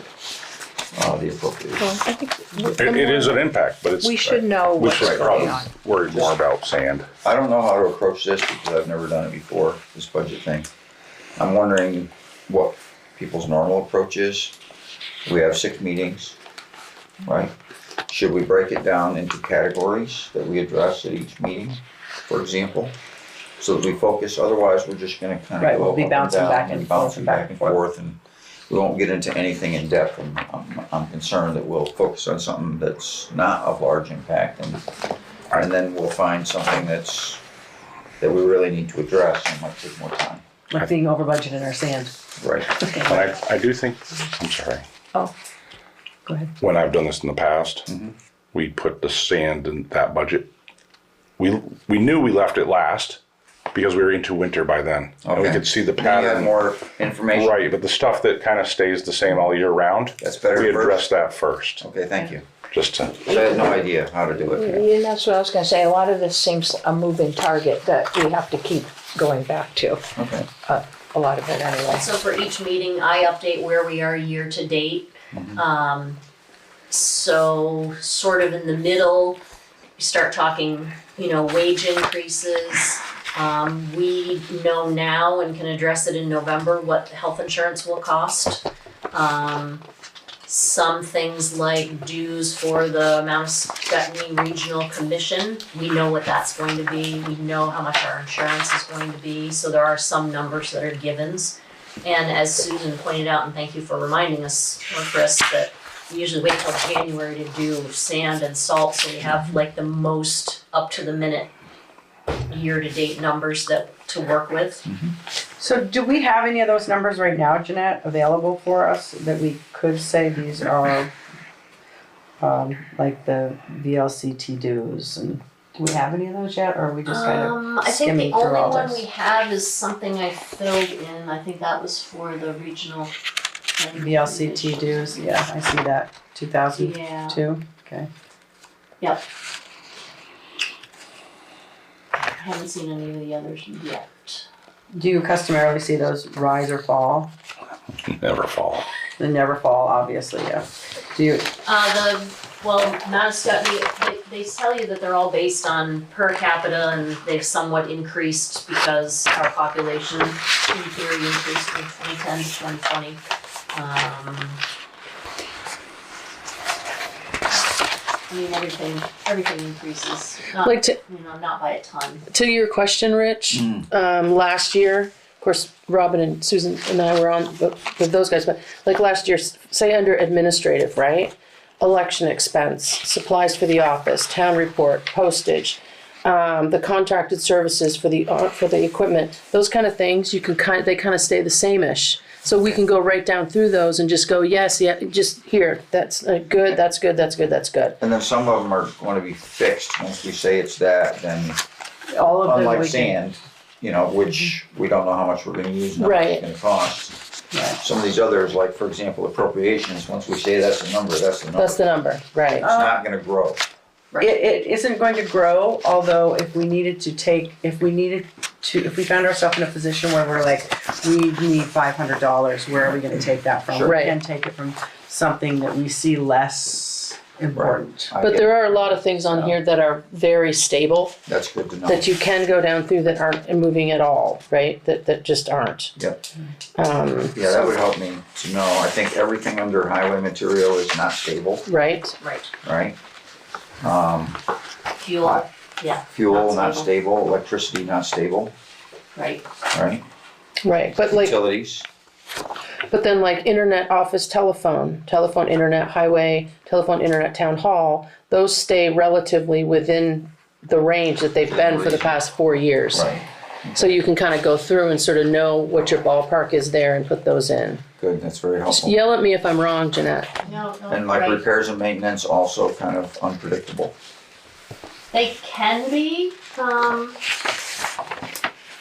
the appropriation. Well, I think It is an impact, but it's. we should know We what's should going probably on. worry more about sand. I don't know how to approach this because I've never done it before, this budget thing. I'm wondering what people's normal approach is. We have 6 meetings, right? Should we break it down into categories that we address at each meeting, for example? So that we focus, otherwise we're just gonna kind Right, of we'll go be up and bouncing down back and and forth bouncing and back and forth, and we won't get into anything in depth. And I'm concerned that we'll focus on something that's not of large impact, and then we'll find something that we really need to address and might take more time. Like being over budget in our sand. Right. But I do think, I'm sorry, Oh, go ahead. when I've done this in the past, Mm-hmm. we put the sand in that budget. We knew we left it last because we were into winter by then. And we Okay. could see the Then you have pattern. more information. Right, but the stuff that kind of stays the same all year round, That's better we first. address that first, Okay, thank you. just to. I had no idea how to do it. Yeah, that's what I was gonna say. A lot of this seems a moving target that we have to keep going back to. Okay. A lot of it anyway. So for each meeting, I update where we are year to date. So sort of in the middle, we start talking, wage increases. We know now and can address it in November what health insurance will cost. Some things like dues for the Mount Scottney Regional Commission, we know what that's going to be. We know how much our insurance is going to be, so there are some numbers that are givens. And as Susan pointed out, and thank you for reminding us, or Chris, that we usually wait till January to do sand and salt, so we have like the most up to the minute year-to-date numbers to work with. So do we have any of those numbers right now, Jeanette, available for us that we could say these are like the VLCT dues? And do we have any of those yet, or are we just kind of I think skimming the through only all one this? we have is something I filled in, I think that was for the regional. VLCT dues, yeah, I see that, 2002, Yeah, okay. yep. I haven't seen any of the others yet. Do you customarily see those rise or fall? Never fall. They never fall, obviously, yeah. Do you, Mount Scottney, they tell you that they're all based on per capita and they've somewhat increased because our population in theory increased from 2010 to 2020. I mean, everything increases, not, Like to- not by a ton. To your question, Rich, last year, of course, Robin and Susan and I were on with those guys, but like last year, say under administrative, right? Election expense, supplies for the office, town report, postage, the contracted services for the equipment, those kind of things, they kind of stay the same-ish. So we can go right down through those and just go, yes, yeah, just here, that's good, that's good, that's good, that's good. And then some of them are going to be fixed. Once we say it's that, then all of them unlike we can, sand, which we don't know how much we're going to use and how much Right. it's going to cost. Right. Some of these others, like for example appropriations, once we say that's the number, that's the number. That's the number, right. It's not going to grow. it isn't going to grow, although if we found ourselves in a position where we're like, we need $500, where are we gonna take that from? Sure. We Right. can take it from something that we see less important. I But get there it. are a lot of things on here that are very stable, That's good to know. that you can go down through that aren't moving at all, right? That just aren't. Yep. Um, Yeah, that would help me to know. I think everything under highway material is not stable, right? Right. right? Fuel, yeah, Fuel, Not not stable, electricity, not stable, right. right? Right. But like, Utilities, but then like internet, office, telephone, internet, highway, telephone, internet, town hall, those stay relatively within the range that they've been for the past 4 years. right. So you can kind of go through and sort of know what your ballpark is there and put those in. Good, that's very Just helpful. yell at me if I'm wrong, Jeanette. No, And like right. repairs and maintenance, also kind of unpredictable. They can be,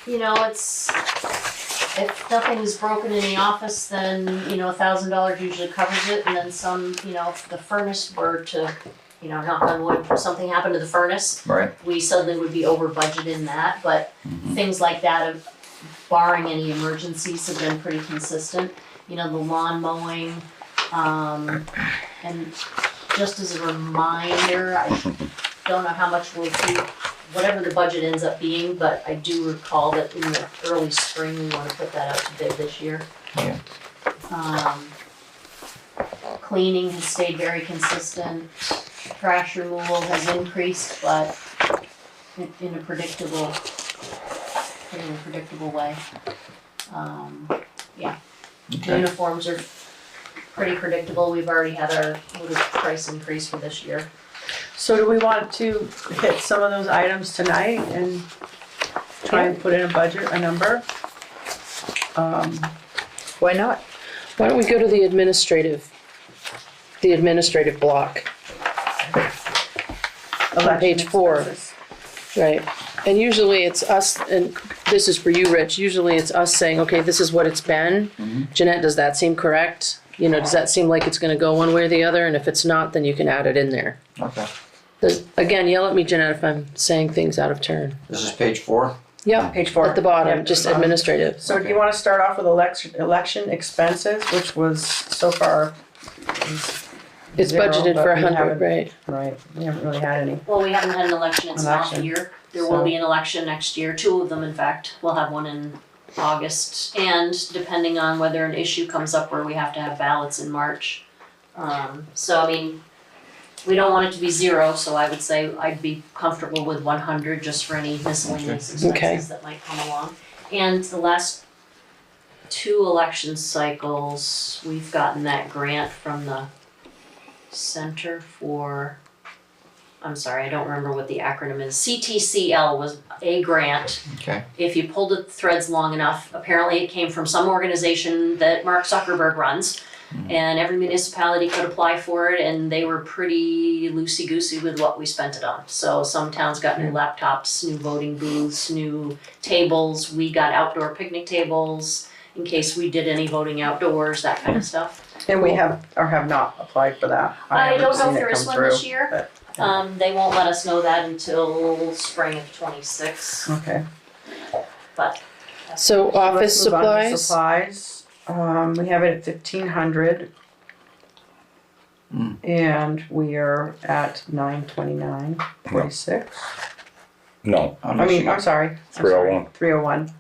you know, it's, if nothing is broken in the office, then, you know, $1,000 usually covers it, and then some, you know, if the furnace were to, you know, knock on wood, if something happened to the furnace, Right. we suddenly would be over budget in that, but things like that, barring any emergencies, have been pretty consistent. You know, the lawn mowing, and just as a reminder, I don't know how much we'll do, whatever the budget ends up being, but I do recall that in the early spring, we wanna put that out to bid this year. Yeah. Cleaning has stayed very consistent, trash removal has increased, but in a predictable way. Okay. Uniforms are pretty predictable, we've already had our little price increase for this year. So do we want to hit some of those items tonight and try and put in a budget, a number? Why not? Why don't we go to the administrative block on page 4, Expenses. right? And usually it's us, and this is for you, Rich, usually it's us saying, okay, this is what it's been. Jeanette, does that seem correct? You know, does that seem like it's gonna go one way or the other? And if it's not, then you can add it in there. Okay. Again, yell at me, Jeanette, if I'm saying things out of turn. This is page 4? Yeah, Page 4. at the bottom, Yeah, just bottom. administrative. So do you wanna start off with election expenses, which was so far? It's zero, budgeted but for we 100, haven't- right? Right, we haven't really had any. Well, we haven't had an election, it's an off Election. year. There So- will be an election next year, 2 of them in fact. We'll have one in August, and depending on whether an issue comes up where we have to have ballots in March. So I mean, we don't want it to be 0, so I would say I'd be comfortable with 100 just for any miscellaneous Okay. expenses that might come along. And the last 2 election cycles, we've gotten that grant from the Center for, I'm sorry, I don't remember what the acronym is. CTCL was a grant. Okay. If you pulled the threads long enough, apparently it came from some organization that Mark Zuckerberg runs. And every municipality could apply for it, and they were pretty loosey-goosey with what we spent it on. So some towns got new laptops, new voting booths, new tables. We got outdoor picnic tables in case we did any voting outdoors, that kind of stuff. And we have, or have not applied for that. I haven't don't know seen if it there is come one this through, year. but- They won't let us know that until spring of '26, Okay. but So office Let's move on to supplies, supplies, we have it at 1,500. And we are at 929.46. No, I'm I mean, missing I'm it. sorry. 301. 301.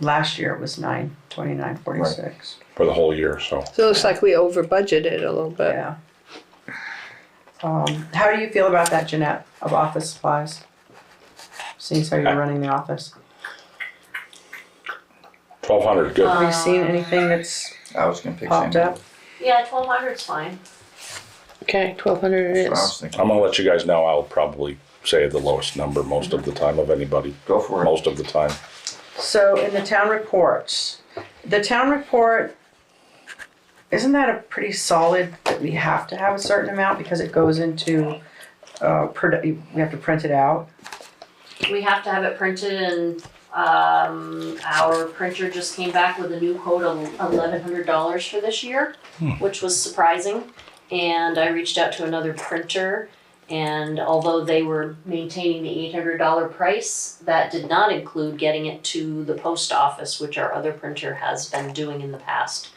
Last year it was 929.46. for the whole year, so. So it looks like we over budgeted a little bit. Yeah. How do you feel about that, Jeanette, of office supplies? Seeing as how you're running the office. 1,200, good. Have you seen anything that's I was gonna pick popped same. up? yeah, 1,200's fine. okay, 1,200 it That's what I is. was thinking. I'm gonna let you guys know, I'll probably say the lowest number most of the time of anybody, Go for it. most of the time. So in the town reports, isn't that a pretty solid, that we have to have a certain amount because it goes into, we have to print it out? We have to have it printed, and our printer just came back with a new quote of $1,100 for this year, which was surprising. And I reached out to another printer, and although they were maintaining the $800 price, that did not include getting it to the post office, which our other printer has been doing in the past.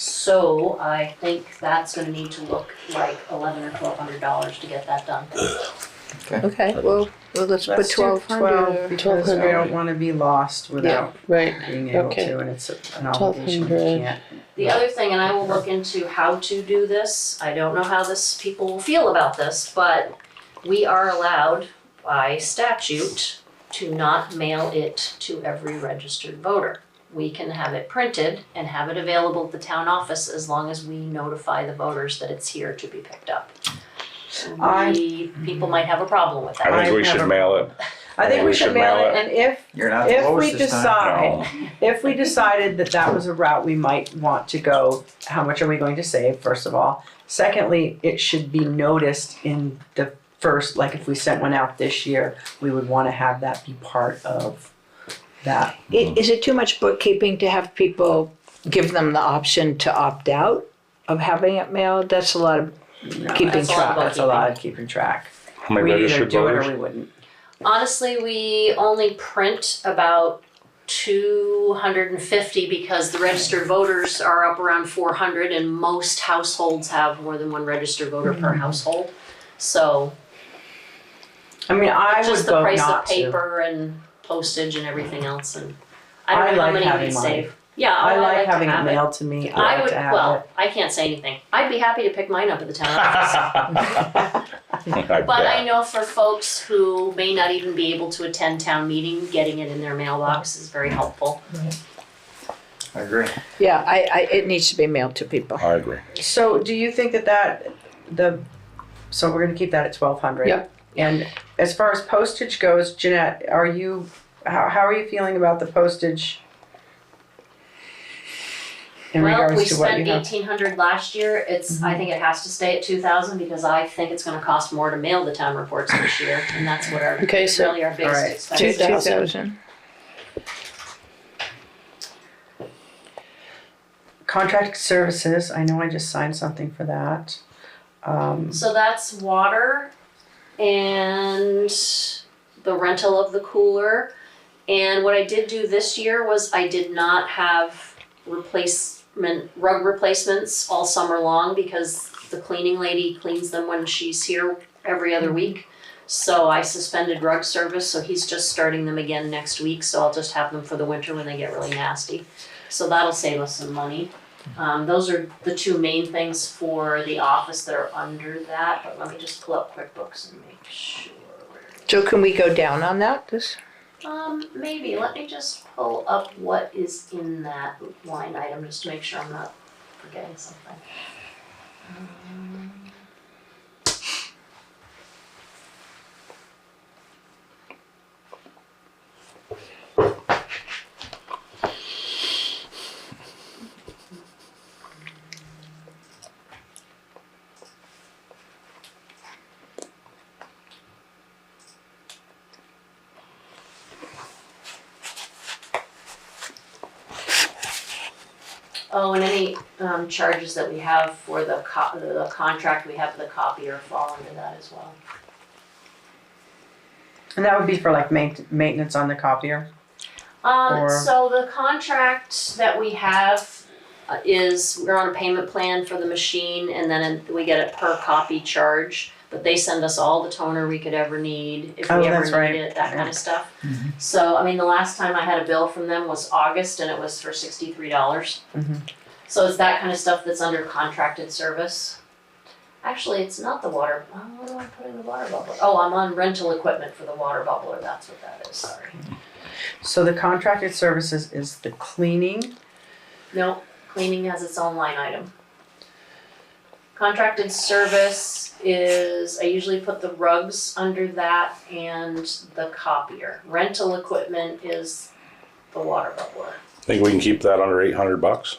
So I think that's gonna need to look like $1,100 or $1,200 to get that done. Okay, well, let's put Let's do 1,200. because I 1,200. don't want to be lost without Right. being able Okay. to, and it's an obligation. We 1,200. can't. The other thing, and I will look into how to do this, I don't know how people will feel about this, but we are allowed by statute to not mail it to every registered voter. We can have it printed and have it available at the town office as long as we notify the voters that it's here to be picked up. People might have a problem with that. I think we I have should a- mail it. I think we should mail it, and You're not the if lowest we this time. decide, if we decided that was a route we might want to go, how much are we going to save, first of all? Secondly, it should be noticed in the first, like if we sent one out this year, we would want to have that be part of that. Is it too much bookkeeping to have people give them the option to opt out of having it mailed? That's a lot of keeping That's a lot track. of That's a lot of keeping track. How many We'd either registered do it voters? or we wouldn't. Honestly, we only print about 250 because the registered voters are up around 400 and most households have more than one registered voter per household. So I mean, I would just the vote price of not to. paper and postage and everything else, and I don't I know how like many having we mine. save. Yeah, I like to having it have mailed to me. I I like would, to have well, it. I can't say anything. I'd be happy to pick mine up at the town office. But I know for folks who may not even be able to attend town meeting, getting it in their mailbox is very helpful. I agree. Yeah, it needs to be mailed to people. I agree. So do you think so we're gonna keep that at 1,200? Yep. And as far as postage goes, Jeanette, how are you feeling about the postage? In Well, regards we to what spent you have? 1,800 last year. I think it has to stay at 2,000 because I think it's gonna cost more to mail the town reports this year. And that's what Okay, so- really our biggest Alright. expense. 2,000. Contract services, I know I just signed something for that. So that's water and the rental of the cooler. And what I did do this year was I did not have rug replacements all summer long because the cleaning lady cleans them when she's here every other week. So I suspended rug service, so he's just starting them again next week, so I'll just have them for the winter when they get really nasty. So that'll save us some money. Those are the two main things for the office that are under that, but let me just pull up QuickBooks and make sure. So can we go down on that? Maybe, let me just pull up what is in that line item, just to make sure I'm not forgetting something. Oh, and any charges that we have for the contract we have for the copier fall under that as well. And that would be for like maintenance on the copier? Or- So the contract that we have is, we're on a payment plan for the machine and then we get a per copy charge. But they send us all the toner we could ever need, if we ever that's right. need it, that kind of stuff. So, I mean, the last time I had a bill from them was August and it was for $63. So it's that kind of stuff that's under contracted service. Actually, it's not the water, what do I put in the water bubbler? Oh, I'm on rental equipment for the water bubbler, that's what that is, sorry. So the contracted services is the cleaning? No, cleaning has its own line item. Contracted service is, I usually put the rugs under that and the copier. Rental equipment is the water bubbler. Think we can keep that under $800?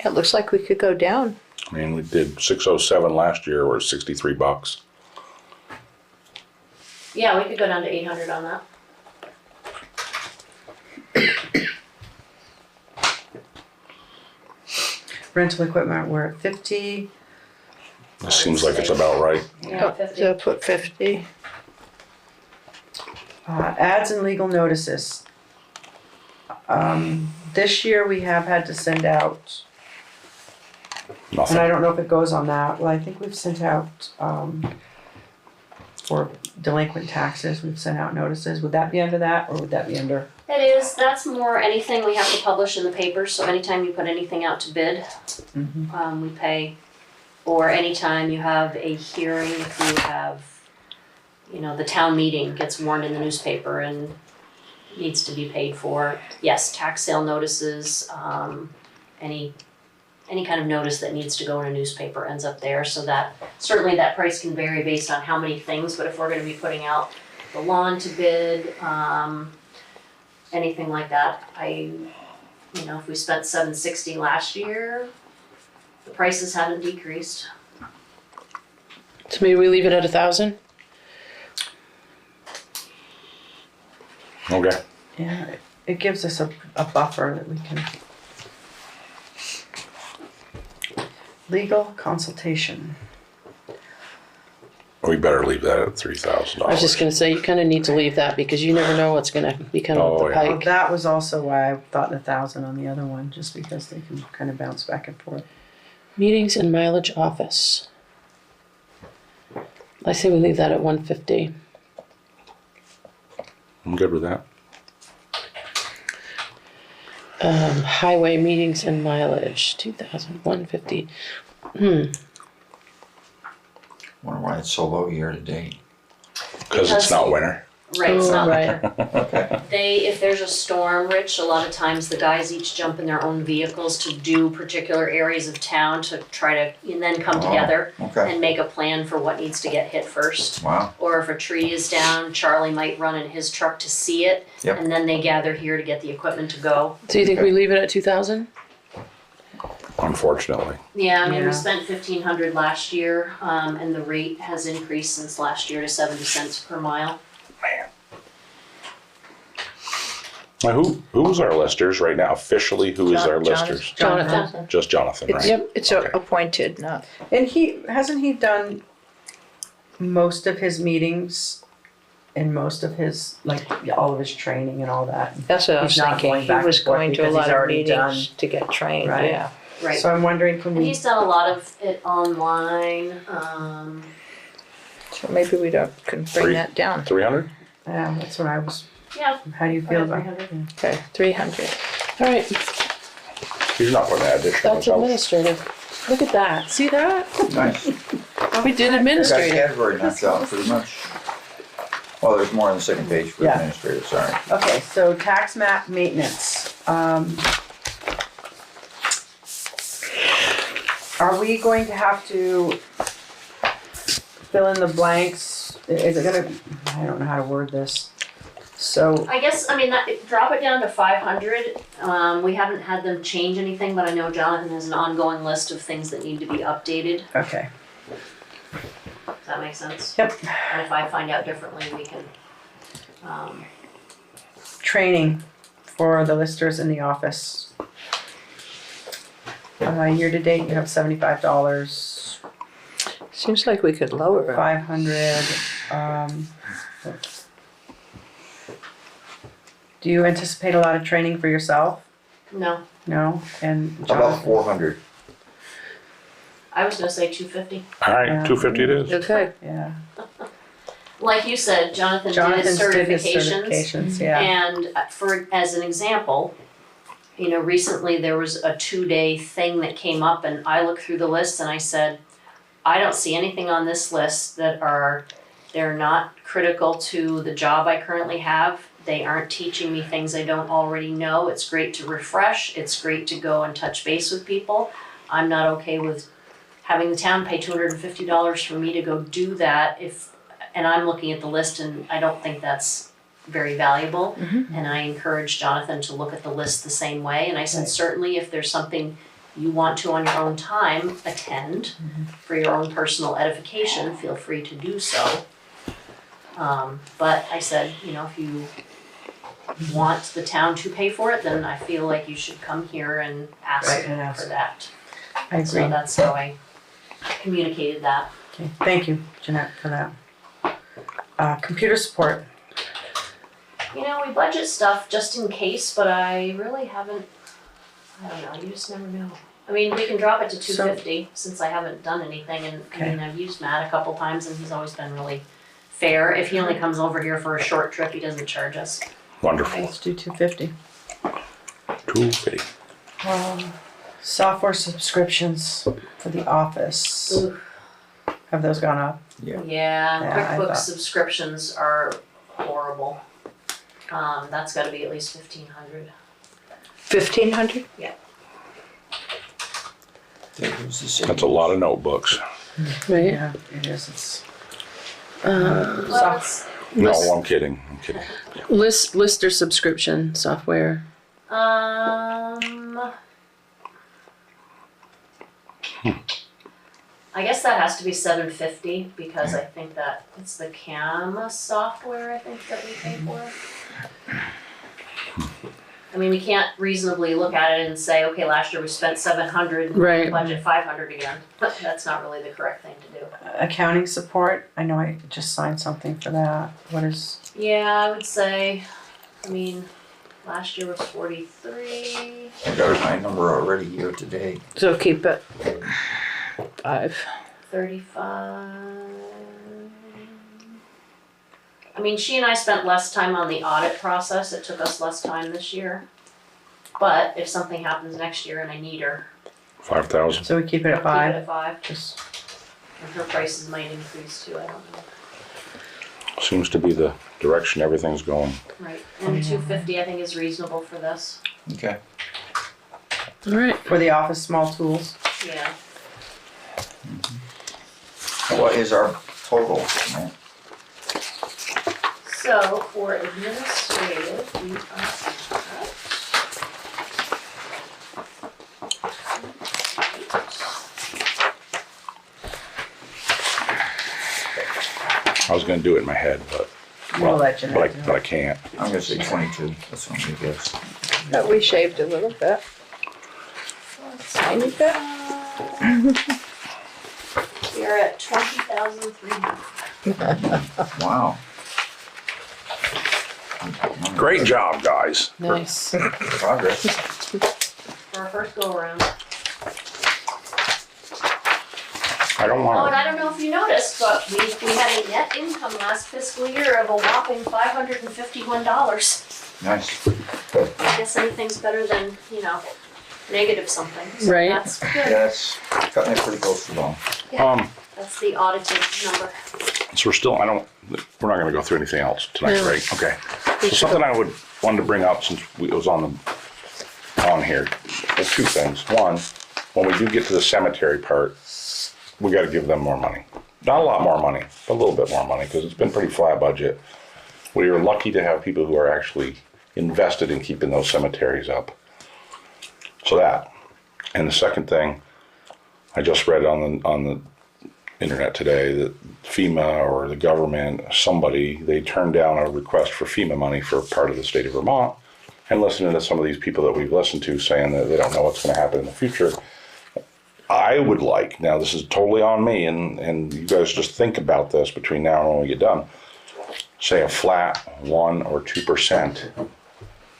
It looks like we could go down. I mean, we did 607 last year, or $63. Yeah, we could go down to 800 on that. Rental equipment, we're at 50. It seems like it's about right. Yeah, 50. So put 50. Ads and legal notices. This year we have had to send out And I Nothing. don't know if it goes on that. Well, I think we've sent out, for delinquent taxes, we've sent out notices. Would that be under that, or would that be under? It is, that's more anything we have to publish in the paper, so anytime you put anything out to bid, we pay. Or anytime you have a hearing, if you have, the town meeting gets warned in the newspaper and needs to be paid for. Yes, tax sale notices, any kind of notice that needs to go in a newspaper ends up there, so that, certainly that price can vary based on how many things, but if we're gonna be putting out the lawn to bid, anything like that, if we spent $760 last year, the prices haven't decreased. So maybe we leave it at 1,000? Okay. Yeah, it gives us a buffer that we can. Legal consultation. We better leave that at $3,000. I was just gonna say, you kinda need to leave that because you never know what's gonna be coming up the Oh, yeah. Well, pike. that was also why I thought 1,000 on the other one, just because they can kind of bounce back and forth. Meetings and mileage office. I say we leave that at 150. I'm good with that. Highway meetings and mileage, 2,150. Wonder why it's so low year to date. Because it's not winter. Right, it's not Right. Okay. if there's a storm, Rich, a lot of times the guys each jump in their own vehicles to do particular areas of town to try to, and then come Oh, together okay. and make a plan for what needs to get hit first. Wow. Or if a tree is down, Charlie might run in his truck to see it, Yep. and then they gather here to get the equipment to go. So you think we leave it at 2,000? Unfortunately. Yeah, I mean, Yeah. we spent 1,500 last year, and the rate has increased since last year to 70 cents per mile. Now, who's our listers right now? Officially, who is our listers? Jonathan. Just Jonathan, right? It's, it's Okay. appointed, not, And hasn't he done most of his meetings and most of his, all of his training and all that? that's what I was He's not thinking. going He back was and forth going to a because lot he's of already meetings to get trained, Right. yeah. Right. So I'm wondering, can And we, he's done a lot of it online. So maybe we can bring that down. 300? yeah, that's what I was, Yeah. how do you feel about it? 300. Okay, 300. All right, He's not putting that additional that's himself. administrative. Look at that. See that? Nice. We did Got a administrative. category knocked out pretty much. Well, there's more on the second page for Yeah. administrative, sorry. Okay, so tax map maintenance. Are we going to have to fill in the blanks? Is it gonna, I don't know how to word this. So, I guess, drop it down to 500. We haven't had them change anything, but I know Jonathan has an ongoing list of things that need to be updated. okay, Does that make sense? yep. And if I find out differently, we can, Training for the listers in the office. Year to date, you have $75, Seems like we could lower it. 500. Do you anticipate a lot of training for yourself? no, No? And How about Jonathan? 400? I was gonna say 250. All right, Yeah. 250 it is. Okay, Yeah. Like you said, Jonathan did his Jonathan did his certifications. certifications, yeah. And as an example, recently there was a 2-day thing that came up and I looked through the list and I said, I don't see anything on this list they're not critical to the job I currently have. They aren't teaching me things I don't already know. It's great to refresh. It's great to go and touch base with people. I'm not okay with having the town pay $250 for me to go do that and I'm looking at the list and I don't think that's very valuable. And I encouraged Jonathan to look at the list the same way. And I said, Right. certainly if there's something you want to on your own time attend for your own personal edification, feel free to do so. But I said, if you want the town to pay for it, then I feel like you should come here and ask Right, and ask. for that. I So agree. that's how I communicated that. Okay, thank you, Jeanette, for that. Computer support. We budget stuff just in case, but I really haven't, I don't know, you just never know. I mean, we can drop it to 250 since I haven't done anything, and I mean, I've used Matt a couple times and he's always been really fair. If he only comes over here for a short trip, he doesn't charge us. Wonderful. Let's do 250. 250. Software subscriptions for the office. Ooh. Have those gone up? Yeah, Yeah, I QuickBooks thought- subscriptions are horrible. That's gotta be at least 1,500. 1,500? That's a lot of notebooks. Right? Yeah, it is. It's Well, it's, No, I'm kidding. I'm kidding. Lister subscription software. I guess that has to be 750 because I think that it's the CAM software I think that we pay for. I mean, we can't reasonably look at it and say, okay, last year we spent 700 and Right. budget 500 again. That's not really the correct thing to do. accounting support. I know I just signed something for that. What is? Yeah, I would say, I mean, last year was 43. I got my number already here today. So keep it 5. 35. I mean, she and I spent less time on the audit process. It took us less time this year. But if something happens next year and I need her, 5,000. So we keep it at keep it 5. at 5. Just And her prices might increase too, I don't know. Seems to be the direction everything's going. Right. And 250 I think is reasonable for this. Okay. All right. for the office, small tools. Yeah. What is our total? Right? So for administrative, we are at I was going to do it in my head, but We'll let you know. but I can't. I'm gonna say 22. That's what I'm gonna guess. But we shaved a little bit. Tiny bit. we are at 20,300. Wow. Great job, guys. Nice. Progress. For our first go around. I don't Oh, want and to. I don't know if you noticed, but we had a net income last fiscal year of a whopping $551. Nice. I guess anything's better than, negative something. So Right. That's good. Yes. Cutting it pretty close to the bone. That's the audited number. So we're not going to go through anything else tonight, No. right? Okay. So something I wanted to bring up since it was on here. There's two things. One, when we do get to the cemetery part, we got to give them more money. Not a lot more money, but a little bit more money because it's been pretty flat budget. We are lucky to have people who are actually invested in keeping those cemeteries up. So that. And the second thing, I just read on the internet today that FEMA or the government, somebody, they turned down a request for FEMA money for part of the state of Vermont. And listening to some of these people that we've listened to saying that they don't know what's going to happen in the future, I would like, now this is totally on me, and you guys just think about this between now and when we get done, say a flat 1 or 2%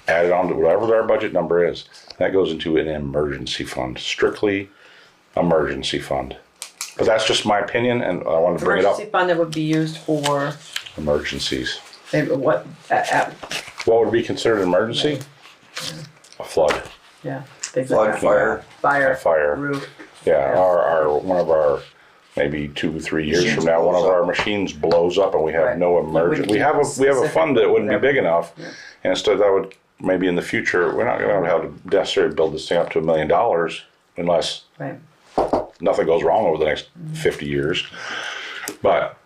added on to whatever our budget number is, that goes into an emergency fund, strictly emergency fund. But that's just my opinion, and I wanted to bring it up. Emergency fund that would be used for Emergencies. what? What would be considered an emergency? A flood. Yeah. Things Flood, like that. fire. A Fire. fire. Roof. Yeah, one of our maybe 2-3 years Machines from now, one of blows our up. machines blows up and we have Right. no It wouldn't emergency. be We have a specific, fund that wouldn't be whatever. big enough, Yeah. and instead that would maybe in the future we're not going to have to necessarily build this thing up to $1 million unless Right. nothing goes wrong over the next 50 years. But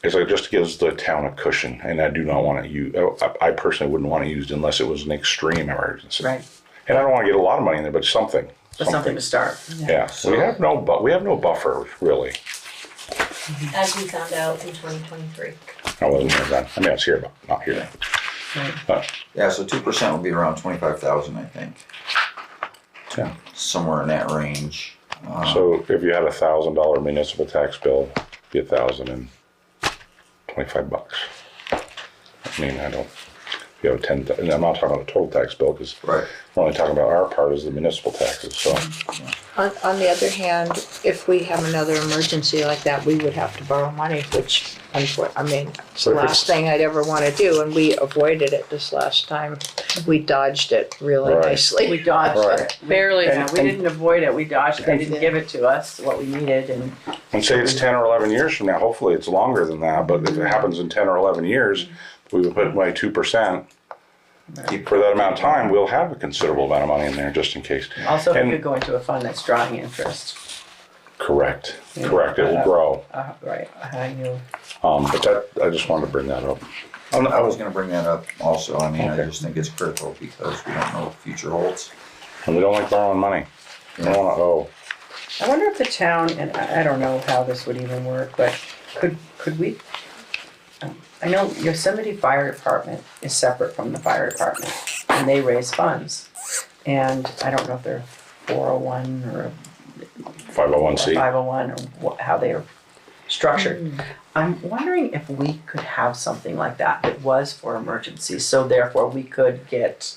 it's like just gives the town a cushion, and I do not want to use. I personally wouldn't want to use it unless it was an extreme emergency. Right. And I don't want to get a lot of money in there, but something. But something to start. Yeah, we have no buffer really. As we found out in 2023. I wasn't here then. I mean, I was here, but not here. But Yeah, so 2% would be around 25,000, I think. yeah. Somewhere in that range. So if you had $1,000 municipal tax bill, it'd be $1,025. I mean, I don't. you have and I'm not talking about the total tax bill, because Right. we're only talking about our part is the municipal taxes, so. On the other hand, if we have another emergency like that, we would have to borrow money, which, it's So the if last it's- thing I'd ever want to do, and we avoided it this last time. We dodged it really Right. nicely. We dodged Right. it. Barely. Yeah, we didn't avoid it, we dodged it, they didn't give it to us, what we needed, and And say it's 10 or 11 years from now, hopefully it's longer than that, but if it happens in 10 or 11 years, we would put away 2%. For that amount of time, we'll have a considerable amount of money in there just in case. also And- it could go into a fund that's drawing interest. Correct, Yeah. correct, it will grow. Right, I knew. But that, I just wanted to bring that up. I was gonna bring that up also. I mean, I Okay. just think it's critical because we don't know what the future holds. And we don't like borrowing money. We don't wanna owe. I wonder if the town, and I don't know how this would even work, but could we, I know Yosemite Fire Department is separate from the fire department, and they raise funds. And I don't know if they're 401 or 501c. 501 or how they are structured. I'm wondering if we could have something like that that was for emergencies, so therefore we could get,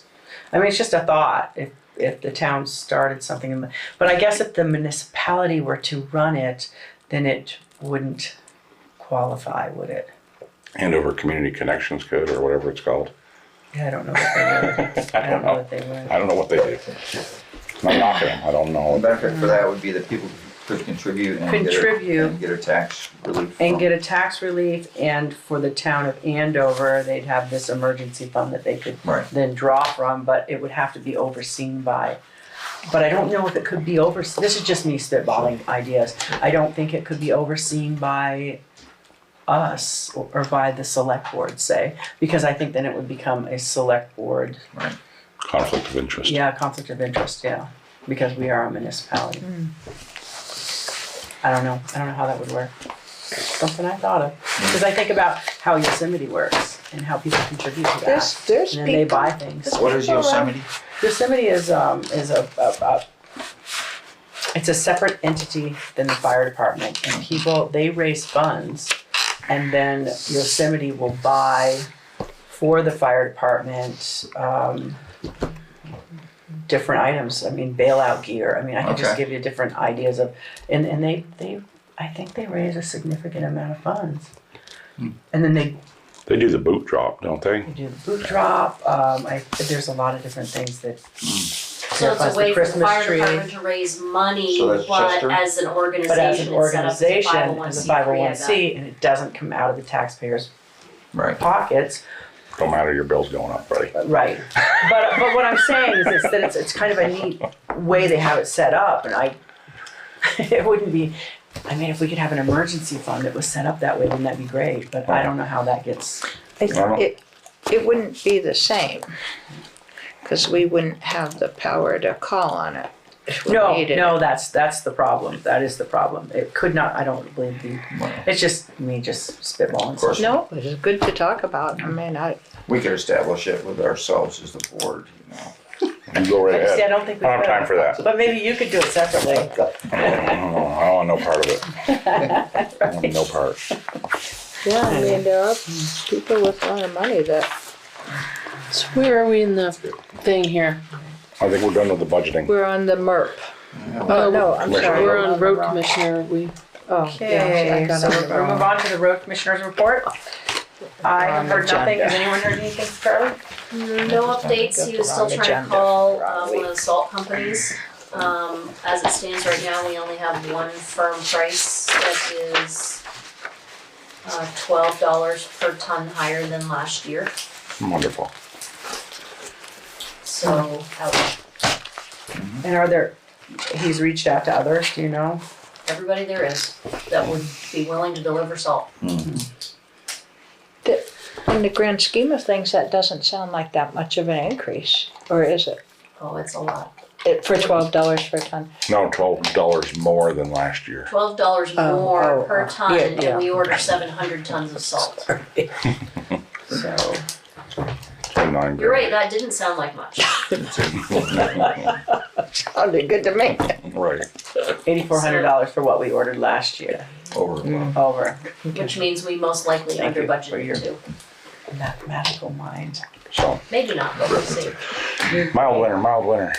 I mean, it's just a thought, if the town started something, but I guess if the municipality were to run it, then it wouldn't qualify, would it? Andover Community Connections Code or whatever it's called. Yeah, I don't know what they would. I don't know what they would. I don't know what they do. I'm not knocking them, I don't The know. benefit for that would be that people could contribute and get a tax relief. And from- get a tax relief, and for the town of Andover, they'd have this emergency fund that they could Right. then draw from, but it would have to be overseen by, but I don't know if it could be this is just me spitballing ideas. I don't think it could be overseen by us or by the select board, say, because I think then it would become a select board, Conflict of interest. yeah, conflict of interest, yeah, because we are a municipality. I don't know how that would work. Something I thought of, because I think about how Yosemite works and how people contribute to that, There's and then they people, buy things. What is Yosemite? Yosemite is a it's a separate entity than the fire department, and people, they raise funds, and then Yosemite will buy for the fire department different items. I mean, bailout gear. I mean, I can just Okay. give you different ideas of, and they I think they raise a significant amount of funds, and then they They do the boot drop, don't they? do the boot drop. There's a lot of different things that. So it's a way for the Christmas fire tree. department to raise money, So that's but Chester? as an But organization, as an organization, as a 501c3, 501c, and it doesn't come out of the taxpayers' Right. pockets, Don't matter, your bill's going up, buddy. right? But what I'm saying is that it's kind of a neat way they have it set up, and it wouldn't be. I mean, if we could have an emergency fund that was set up that way, wouldn't that be great? But I don't know how that gets. it wouldn't be the same, because we wouldn't have the power to call on it if we needed it. No, that's the problem. That is the problem. It could not. I don't believe the. It's just me just spitballing. Of course. No, it is good to talk about. I mean, We could establish it with ourselves as the board, you know. You go right I ahead. don't think we I don't have time for that. But maybe you could do it separately. I don't want no part of it. I want no part. yeah, I mean, there are people with a lot of money that, So where are we in the thing here? I think we're done with the budgeting. we're on the MERP. Oh, no, I'm sorry. We're on road commissioner, Okay, so we'll move on to the road commissioner's report. I have Wrong heard nothing. agenda. Has anyone heard anything, Charlie? No updates, he was still Wrong trying to agenda. call Wrong one of the salt companies. As it stands right now, we only have one firm price that is $12 per ton higher than last year, Wonderful. so ouch. And he's reached out to others, do you know? Everybody there is that would be willing to deliver salt. In the grand scheme of things, that doesn't sound like that much of an increase, or is it? Oh, it's a lot. For $12 per ton? No, $12 more than last year. $12 more per oh, ton, yeah. and we order 700 tons of salt. So, 29 You're right, that didn't sound like much. Sounded good to me. Right. $8,400 for what we ordered last year. Over. Which means we most likely Thank under you for your- budgeted too. Mathematical mind. So, Maybe not, but we'll see. mild winter.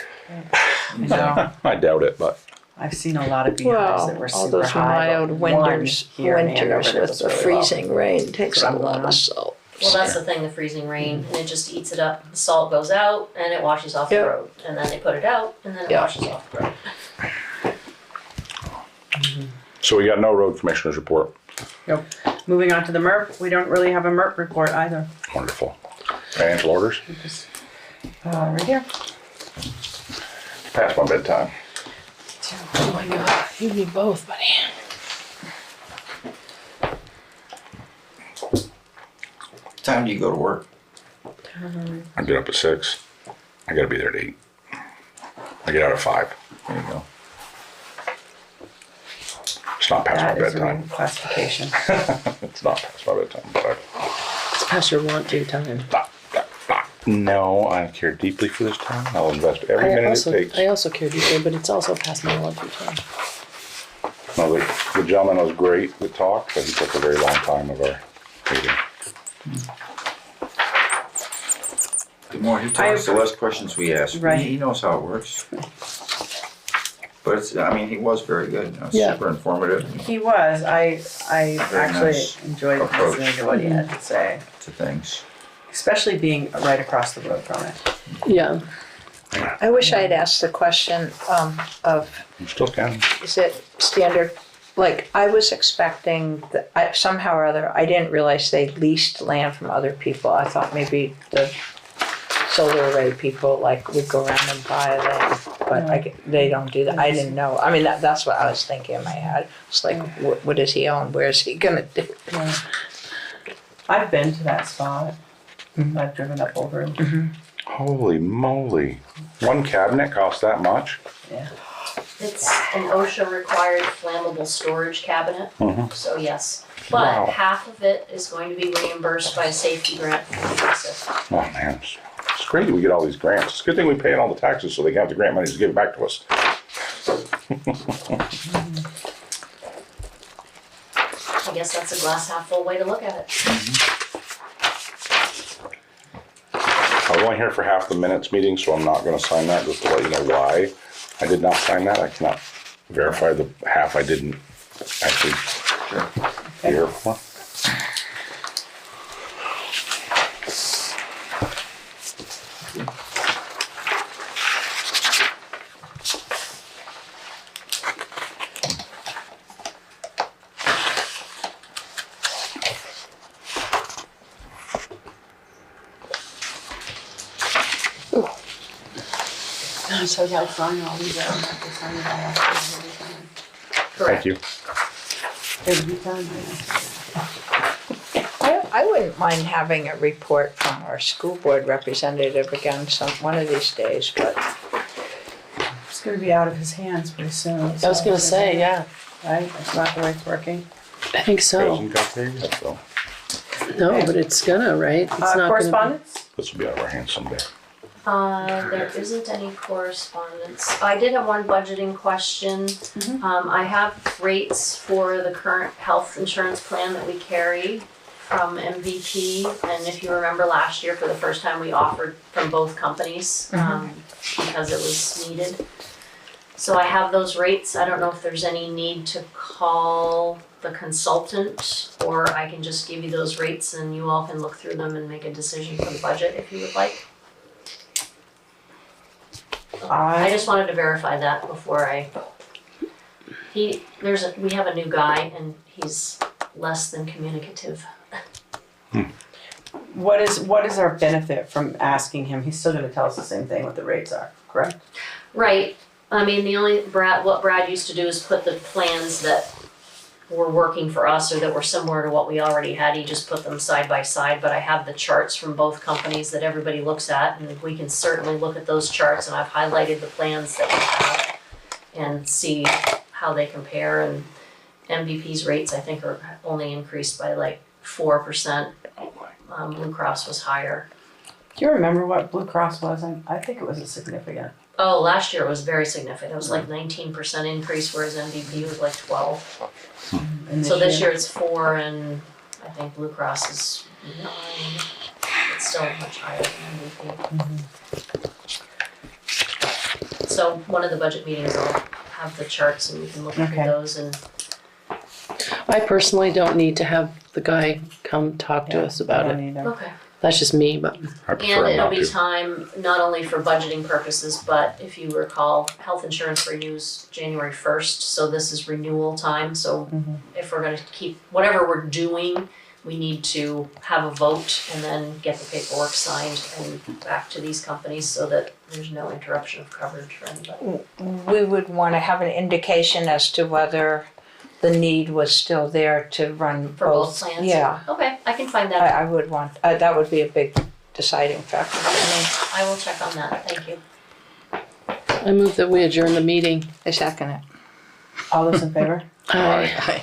No, I doubt it, but I've seen a lot of beehives that Well, were all super those high. but mild one winters here in Andover with that the was really low. freezing rain takes That's a what I'm lot going on. of salt. Well, that's the thing, the freezing rain, and it just eats it up. The salt goes out and it washes off the Yep. road. And then they put it out and then it Yep. washes off the road. so we got no road commissioners report. Yep. Moving on to the MERP, we don't really have a MERP report either. Wonderful. Financial orders. Right here. Past my bedtime. Oh my God, you need both, buddy. What time do you go to work? I get up at 6. I gotta be there at 8. I get out at 5. There you go. It's not past That my is a bedtime. classification. It's not past my bedtime, but It's past your want to time. no, I care deeply for this town. I'll invest every minute it takes. I also care deeply, but it's also past my want to time. No, the gentleman was great that talked, but he took a very long time of our meeting. The more he talks, the less questions we ask. Right. He knows how it works. But it's, I mean, he was very good. It was Yeah. super informative He was, I Very actually nice enjoyed approach. listening to what he had to say, to things. especially being right across the road from it. Yeah. I wish I had asked the question of, You still can. is it standard? Like, I was expecting that somehow or other, I didn't realize they leased land from other people. I thought maybe the solar array people like would go around and buy land, but they don't do that. I didn't know. I mean, that's what I was thinking in my head. It's like, what does he own? Where is he gonna do? Yeah. I've been to that spot. I've driven up over it. Holy moly. One cabinet cost that much? Yeah. It's an OSHA required flammable storage cabinet, so yes. But Wow. half of it is going to be reimbursed by a safety grant from NICEF. Oh man, it's great that we get all these grants. It's a good thing we pay all the taxes so they can have the grant money to give it back to us. I guess that's a glass half full way to look at it. I was only here for half the minutes meeting, so I'm not gonna sign that, just to let you know why I did not sign that. I cannot verify the half I didn't actually be here for. So yeah, I'll sign all these out. I have to sign it all Thank you. every time. I wouldn't mind having a report from our school board representative again one of these days, but It's gonna be out of his hands pretty soon. I was gonna say, yeah. Right, it's not the way it's working. I think so. Hasn't got there yet, though. No, but it's gonna, right? It's not gonna Correspondence? This will be out of our hands someday. There isn't any correspondence. I did have one budgeting question. I have rates for the current health insurance plan that we carry from MVP. And if you remember last year, for the first time, we offered from both companies because it was needed. So I have those rates. I don't know if there's any need to call the consultant, or I can just give you those rates and you all can look through them and make a decision for the budget if you would like. I just wanted to verify that before we have a new guy and he's less than communicative. What is our benefit from asking him? He's still gonna tell us the same thing what the rates are, correct? Right, I mean, what Brad used to do is put the plans that were working for us or that were similar to what we already had, he just put them side by side, but I have the charts from both companies that everybody looks at, and we can certainly look at those charts, and I've highlighted the plans that we have and see how they compare, and MVP's rates, I think, are only increased by like 4%. Blue Cross was higher. Do you remember what Blue Cross was? I think it was a significant. Oh, last year it was very significant, it was like 19% increase, whereas MVP was like 12. And So this year it's 4, and I think Blue Cross is 9. it's still much higher than MVP. So one of the budget meetings, I'll have the charts and we can look through Okay. those and I personally don't need to have the guy come talk to us about it. okay. That's just me, but I And prefer it'll not be to. time, not only for budgeting purposes, but if you recall, health insurance renews January 1st, so this is renewal time, so if we're gonna keep, whatever we're doing, we need to have a vote and then get the paperwork signed and back to these companies so that there's no interruption of coverage for anybody. We would want to have an indication as to whether the need was still there to run For both plans? Yeah, Okay, I can find that, I would want, that would be a big deciding factor for I will check on that, thank you. I move that we adjourn the meeting. me. I second it. All those in favor? Aye. Aye.